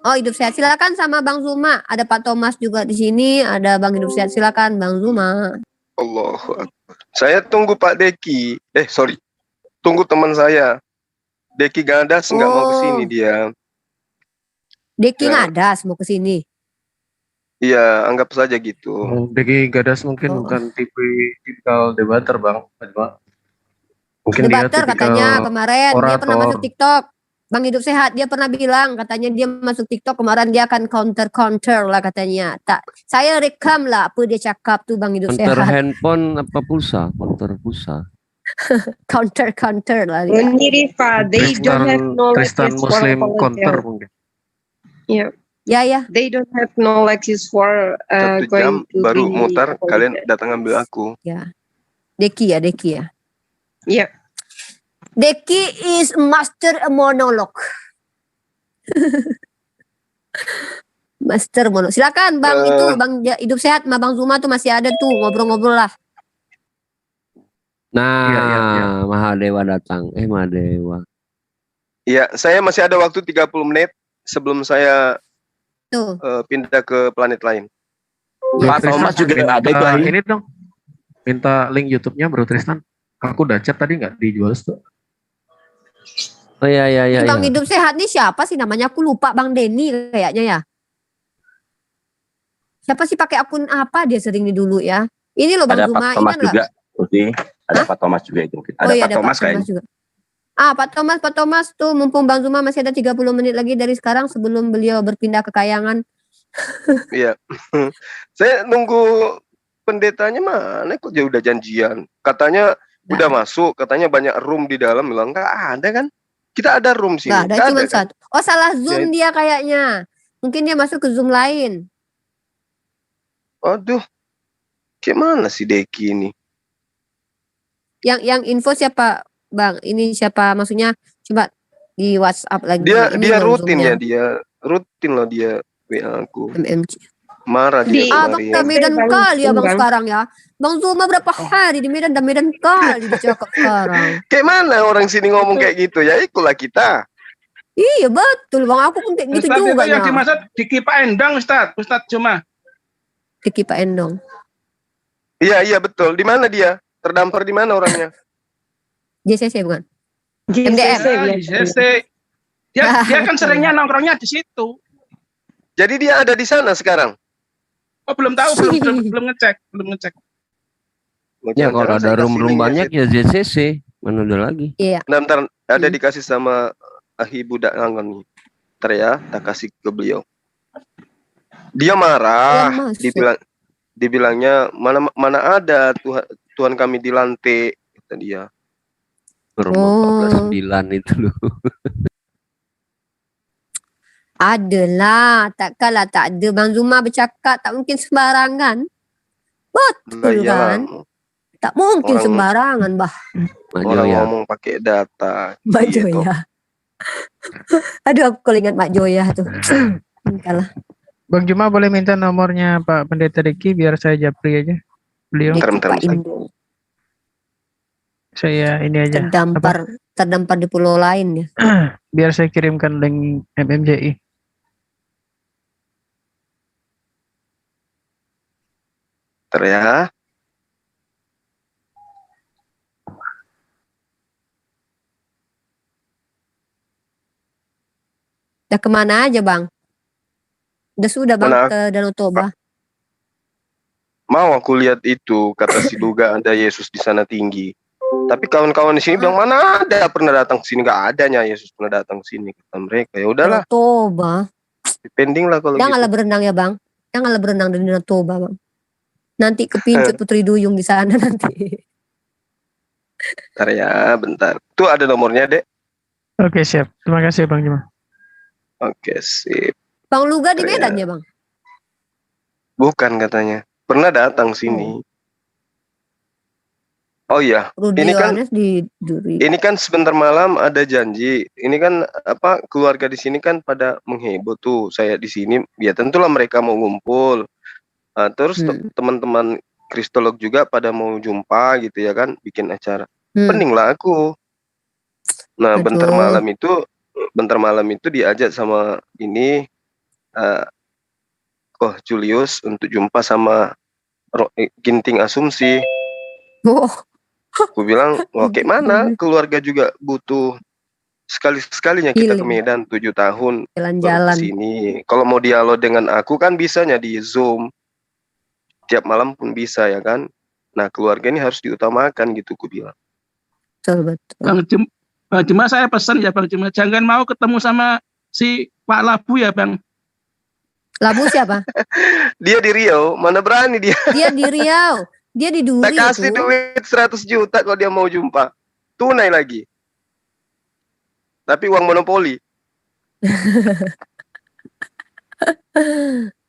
Oh, hidup sehat. Silakan sama Bang Zuma. Ada Pak Thomas juga di sini. Ada Bang Hidup Sehat. Silakan Bang Zuma. Allahu Akbar. Saya tunggu Pak Deki. Sorry. Tunggu teman saya. Deki Gadas nggak mau ke sini dia. Deki Ya. ngadas mau ke sini. Iya, anggap saja gitu. DG Gadas mungkin Oh. bukan tipikal debater bang. Mungkin dia Debater tipikal katanya kemarin dia pernah orator. masuk TikTok. Bang Hidup Sehat dia pernah bilang katanya dia masuk TikTok kemarin dia akan counter lah katanya. Tak, saya rekam lah apa dia cakap tuh Bang Hidup Counter Sehat. handphone apa pulsa? Counter pulsa. Counter lah dia. Only Rifa, they don't have knowledge Kristen for Muslim apology. counter mungkin. Ya. They don't have knowledge for 1 jam going to baru be mutar, kalian apologetic. datang ambil aku. Deki ya. Yeah. Deki is master monologue. Master monologue. Silakan Bang itu Bang Hidup Sehat sama Bang Zuma tuh masih ada tuh ngobrol-ngobrol lah. Nah, Iya. Mahadewa datang. Mahadewa. Iya, saya masih ada waktu 30 menit sebelum saya Tuh. pindah ke planet lain. Pak Thomas juga ada itu hari. Ini dong. Minta link YouTube-nya Bro Tristan. Aku udah chat tadi nggak dijual tuh. Oh iya. Bang Hidup Sehat nih siapa sih namanya? Aku lupa Bang Denny kayaknya ya. Siapa sih pakai akun apa dia sering dulu ya? Ini loh Bang Ada Zuma, Pak Thomas ingat nggak? juga. Oke. Ada Pak Thomas juga itu. Ada Iya, Pak Thomas kayaknya. juga. Pak Thomas tuh mumpung Bang Zuma masih ada 30 menit lagi dari sekarang sebelum beliau berpindah ke kayangan. Iya. Saya nunggu pendetanya mana kok dia udah janjian. Katanya udah masuk, katanya banyak room di dalam. Bilang nggak ada kan? Kita ada room sini. Nggak ada, Nggak cuma kan? satu. Oh salah Zoom dia kayaknya. Mungkin dia masuk ke Zoom lain. Aduh. Gimana sih Deki ini? Yang info siapa Bang? Ini siapa maksudnya? Coba di WhatsApp lagi. Dia Ini dia Bang rutin Zoom-nya. ya, dia rutin loh dia WA aku. MMC. Marah dia Bang kemarin. ke Medan Bang kali ya Bang Bang. sekarang ya. Bang Zuma berapa hari di Medan dan Medan kali dicakap sekarang. Kayak mana orang sini ngomong kayak gitu ya? Ikulah kita. Iya betul Bang, aku pun kayak gitu Ustadz juga itu yang ya. dimaksud Diki Pak Endang Ustadz Cuma. Diki Pak Endong. Iya betul. Di mana dia? Terdampar di mana orangnya? JCC bukan? JCC MDM. biasanya. JCC. Dia kan seringnya nongkrongnya di situ. Jadi dia ada di sana sekarang. Oh, belum tahu, belum ngecek. Ya kalau Jangan-jangan ada saya kasih room linknya banyak ya JCC. Mana ada lagi? Iya. Bentar, ada dikasih sama Ahi Budak Langon nih. Ntar ya, tak kasih ke beliau. Dia marah, Yang masuk. dibilangnya mana ada Tuhan kami dilantik, kata dia. Roma 14:9 itu loh. Adalah, takkanlah tak ada. Bang Zuma bercakap tak mungkin sembarangan. Betul Iyalah, kan? Tak mungkin Orang- sembarangan, bah. Mak orang Joya. ngomong pakai data. Mak Gitu. Joya. Aduh, aku kalau ingat Mak Joya tuh. Entahlah. Bang Juma boleh minta nomornya Pak Pendeta Diki biar saya japri aja. Beliau Bentar, Pak bentar. Indo. saya ini aja Terdampar di pulau lain ya. biar saya kirimkan link MMJI. Bentar ya. Udah kemana aja bang? Udah sudah bang Mana- ke Danau Toba. Mau aku lihat itu, kata si Duga ada Yesus di sana tinggi. Tapi kawan-kawan di sini bilang mana ada pernah datang ke sini, nggak adanya Yesus pernah datang ke sini, kata mereka. Ya udahlah, Danau Toba. pending lah kalau Janganlah gitu. berenang ya bang. Janganlah berenang di Danau Toba bang. Nanti kepincut Putri Duyung di sana nanti. Bentar ya, bentar. Tuh ada nomornya, Dek. Oke siap. Terima kasih Bang Juma. Oke, sip. Bang Luga di Ya. Medan ya bang? Bukan katanya. Pernah datang sini. Oh iya, Rudi Ini kan- Yohanes di Duri. ini kan sebentar malam ada janji. Ini kan keluarga di sini kan pada mengheboh tuh. Saya di sini, ya tentulah mereka mau ngumpul. Terus teman-teman kristolog juga pada mau jumpa gitu ya kan, bikin acara. Pening lah aku. Nah, bentar Aduh. malam itu diajak sama ini Julius untuk jumpa sama Ginting Asumsi. Oh, Aku bilang, wah kayak mana? Keluarga juga butuh sekali-sekalinya kita ke Healing. Medan 7 tahun baru jalan-jalan. kesini. Kalau mau dialog dengan aku kan bisanya di Zoom. Tiap malam pun bisa ya kan. Nah, keluarga ini harus diutamakan gitu aku bilang. Betul. Bang Juma saya pesan ya Bang Juma, jangan mau ketemu sama si Pak Labu ya Bang. Labu siapa? Dia di Riau, mana berani dia. Dia di Riau. Dia di Duri Tak kasih itu. duit 100 juta kalau dia mau jumpa. Tunai lagi. Tapi uang monopoli.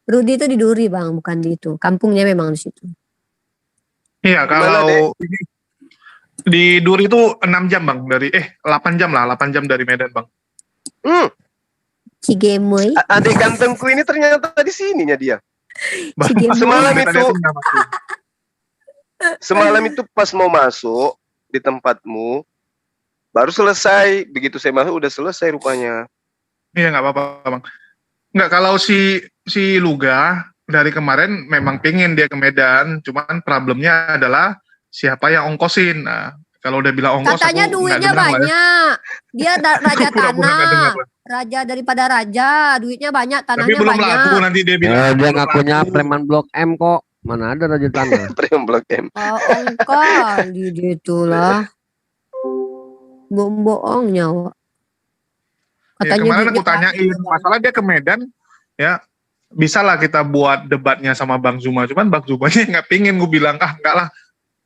Rudi itu di Duri bang, bukan di itu. Kampungnya memang di situ. Iya, Gimana, kalau di Duri itu 6 jam Bang, dari 8 jam lah, 8 jam dari Medan Bang. Cigemoy. Adik gantengku ini ternyata di sininya dia. Cigemoy. Semalam itu pas mau masuk di tempatmu baru selesai. Begitu saya masuk udah selesai rupanya. Iya, nggak apa-apa Bang. Nggak, kalau si Luga dari kemarin memang pingin dia ke Medan, cuman problemnya adalah siapa yang ongkosin. Nah, kalau udah bilang ongkos, Katanya aku nggak duitnya demen lah ya. banyak. Dia raja Pura-pura nggak dengar tanah. lah. Raja daripada raja. Duitnya banyak, Tapi tanahnya belum banyak. laku nanti dia bilang. Dia belum ngakunya laku. preman Blok M kok. Mana ada raja tanah. Prem Blok M. Bohong kali dia itulah. Bohong nyawa. Ya, kemarin aku tanyain, masalah dia ke Medan, ya bisa lah kita buat debatnya sama Bang Zuma. Cuman Bang Zumanya nggak pingin, gue bilang, enggak lah,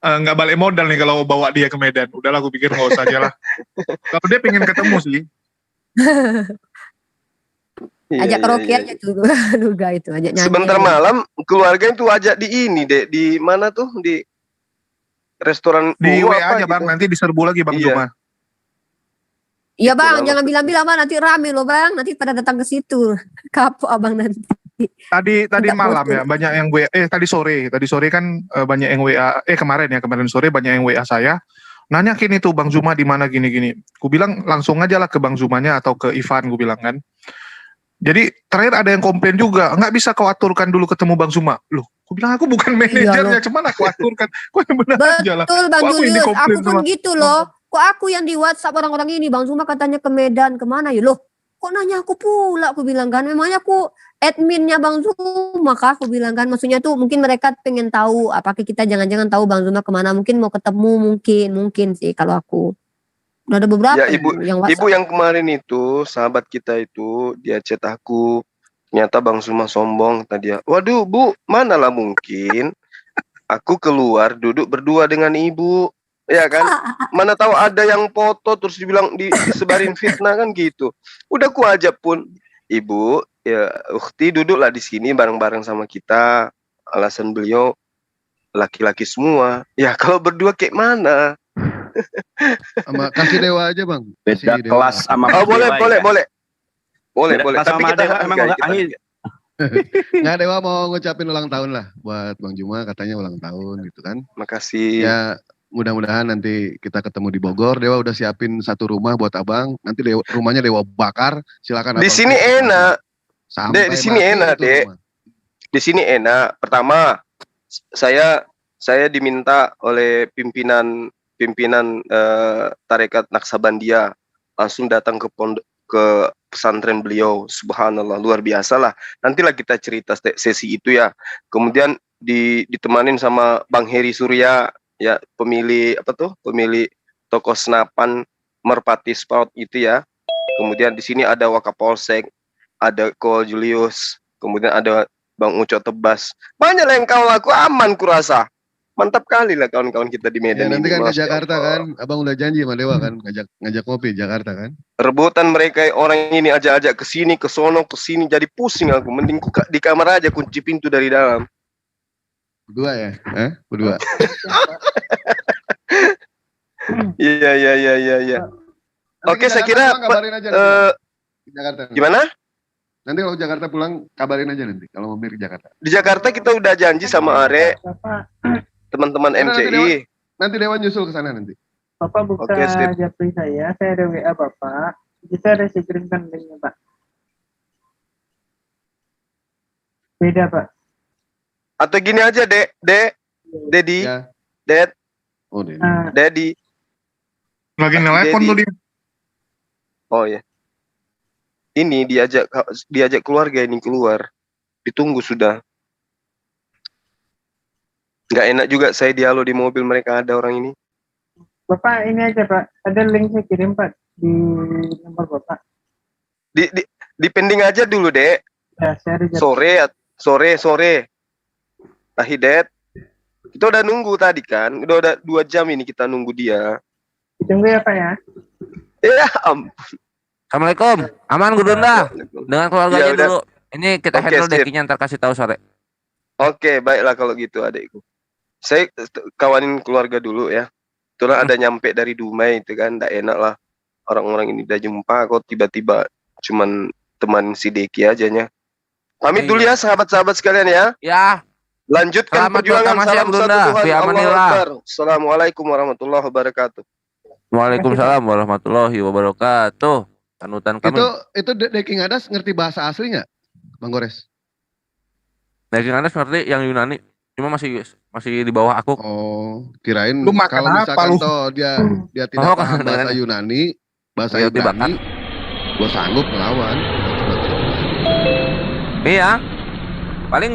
nggak balik modal nih kalau bawa dia ke Medan. Udahlah, gue pikir nggak usah aja lah. Kalau dia pingin ketemu sih. Ajak karaoke aja tuh. Duga itu, ajak nyanyi. Sebentar malam keluarga itu ajak di ini deh, di mana tuh, di restoran Di Ungu WA apa aja Bang, gitu. nanti diserbu lagi Bang Iya. Zuma. Iya bang, Itulah jangan bilang-bilang bang, nanti rame loh bang, nanti pada datang ke situ. Kapok abang nanti. Tadi Nggak malam foto. ya, banyak yang WA, tadi sore kan banyak yang WA, kemarin sore banyak yang WA saya. Nanya kini tuh Bang Zuma di mana gini-gini. Ku bilang langsung aja lah ke Bang Zumanya atau ke Ivan, gue bilang kan. Jadi terakhir ada yang komplain juga, nggak bisa kau aturkan dulu ketemu Bang Zuma. Loh, aku bilang aku bukan manajernya, cuman aku aturkan. Kok yang benar aja lah. Betul Bang Kok aku yang Julius, dikomplain aku pun sama- gitu loh. Kok aku yang di WhatsApp orang-orang ini, Bang Zuma katanya ke Medan, kemana ya? Loh, kok nanya aku pula, aku bilang kan. Memangnya aku adminnya Bang Zuma kah? Aku bilang kan. Maksudnya tuh mungkin mereka pengen tahu, apakah kita jangan-jangan tahu Bang Zuma kemana. Mungkin mau ketemu, mungkin sih kalau aku. Udah ada beberapa Ya ibu, yang WhatsApp. ibu yang kemarin itu sahabat kita itu dia chat aku, ternyata Bang Zuma sombong tadi ya. Waduh Bu, manalah mungkin aku keluar duduk berdua dengan ibu, ya kan? Mana tahu ada yang foto terus dibilang disebarin fitnah kan gitu. Udah ku ajak pun, ibu ya Ukti duduklah di sini bareng-bareng sama kita. Alasan beliau laki-laki semua. Ya kalau berdua kayak mana? Kasih Dewa aja Bang. Beda Kasih Dewa. kelas sama Oh boleh, Dewa boleh, ya. boleh. Boleh, Beda boleh. kelas Tapi sama kita Dewa, emang hargai, nggak kita ahli. hargai. Nggak, Dewa mau ngucapin ulang tahun lah buat Bang Juma, katanya ulang tahun gitu kan. Makasih. Ya mudah-mudahan nanti kita ketemu di Bogor. Dewa udah siapin satu rumah buat Abang. Nanti rumahnya Dewa bakar. Silakan Di Abang sini tuh. enak. Sampai Dek, di sini mati enak, itu Dek. rumah. Di sini enak. Pertama, saya diminta oleh pimpinan tarekat Naksabandia langsung datang ke pesantren beliau. Subhanallah, luar biasa lah. Nantilah kita cerita sesi itu ya. Kemudian ditemanin sama Bang Heri Surya, ya pemilik toko senapan Merpati Sport itu ya. Kemudian di sini ada Wakapolsek, ada Ko Julius, kemudian ada Bang Uco Tebas. Banyak lah yang kau laku, aman kurasa. Mantap kali lah kawan-kawan kita di Ya Medan nanti ini. kan ke Masya Jakarta Allah. kan. Abang udah janji sama Dewa kan. Ngajak ngopi Jakarta kan. Rebutan mereka orang ini ajak-ajak ke sini, ke sono, ke sini, jadi pusing aku. Mending di kamar aja kunci pintu dari dalam. Berdua ya? Berdua. Iya. Nanti Oke, ke saya Jakarta kira pulang kabarin aja nanti, Bang. Ke Jakarta. gimana? Nanti kalau Jakarta pulang kabarin aja nanti kalau mampir ke Jakarta. Di Jakarta kita udah janji sama Are, teman-teman MCI. Nanti Dewa nyusul ke sana nanti. Bapak buka Oke, sip. Japri saya ada WA Bapak. Kita ada saya kirimkan linknya Pak. Beda Pak. Atau gini aja, Dedi, Ya. Ded, Oh, Dedi. Dedi. Lagi nelpon tuh dia. Oh ya. Ini diajak keluarga ini keluar. Ditunggu sudah. Nggak enak juga saya dialog di mobil mereka ada orang ini. Bapak ini aja Pak. Ada link saya kirim Pak di nomor Bapak. Di pending aja dulu, Dek. Ya, saya ada Sore. Tahidet. Kita udah nunggu tadi kan. Udah 2 jam ini kita nunggu dia. Tunggu ya Pak ya. Ya ampun. Assalamualaikum. Aman Gudunda. Dengan keluarganya Ya, udah. dulu. Ini kita Oke, handle sip. dekinya ntar kasih tahu sore. Oke, baiklah kalau gitu adikku. Saya kawanin keluarga dulu ya. Itulah ada nyampe dari Dumai itu kan, enggak enak lah. Orang-orang ini udah jumpa kok tiba-tiba cuman teman si Deki ajanya. Pamit dulu ya sahabat-sahabat sekalian ya. Ya. Lanjutkan Selamat perjuangan. bertambah siang, Salam satu Bunda. Tuhan. Fi Allahu amanillah. Akbar. Assalamualaikum warahmatullahi wabarakatuh. Waalaikumsalam warahmatullahi wabarakatuh. Panutan kami. Itu Deki Ngadas ngerti bahasa asli nggak, Bang Gores? Daging Anas ngerti yang Yunani. Cuma masih di bawah aku. Oh, kirain Lu makan kalau apa, misalkan lu? toh dia tidak paham bahasa dengan- Yunani, bahasa Ya, dibakar. Ibrani, gue sanggup melawan. Iya.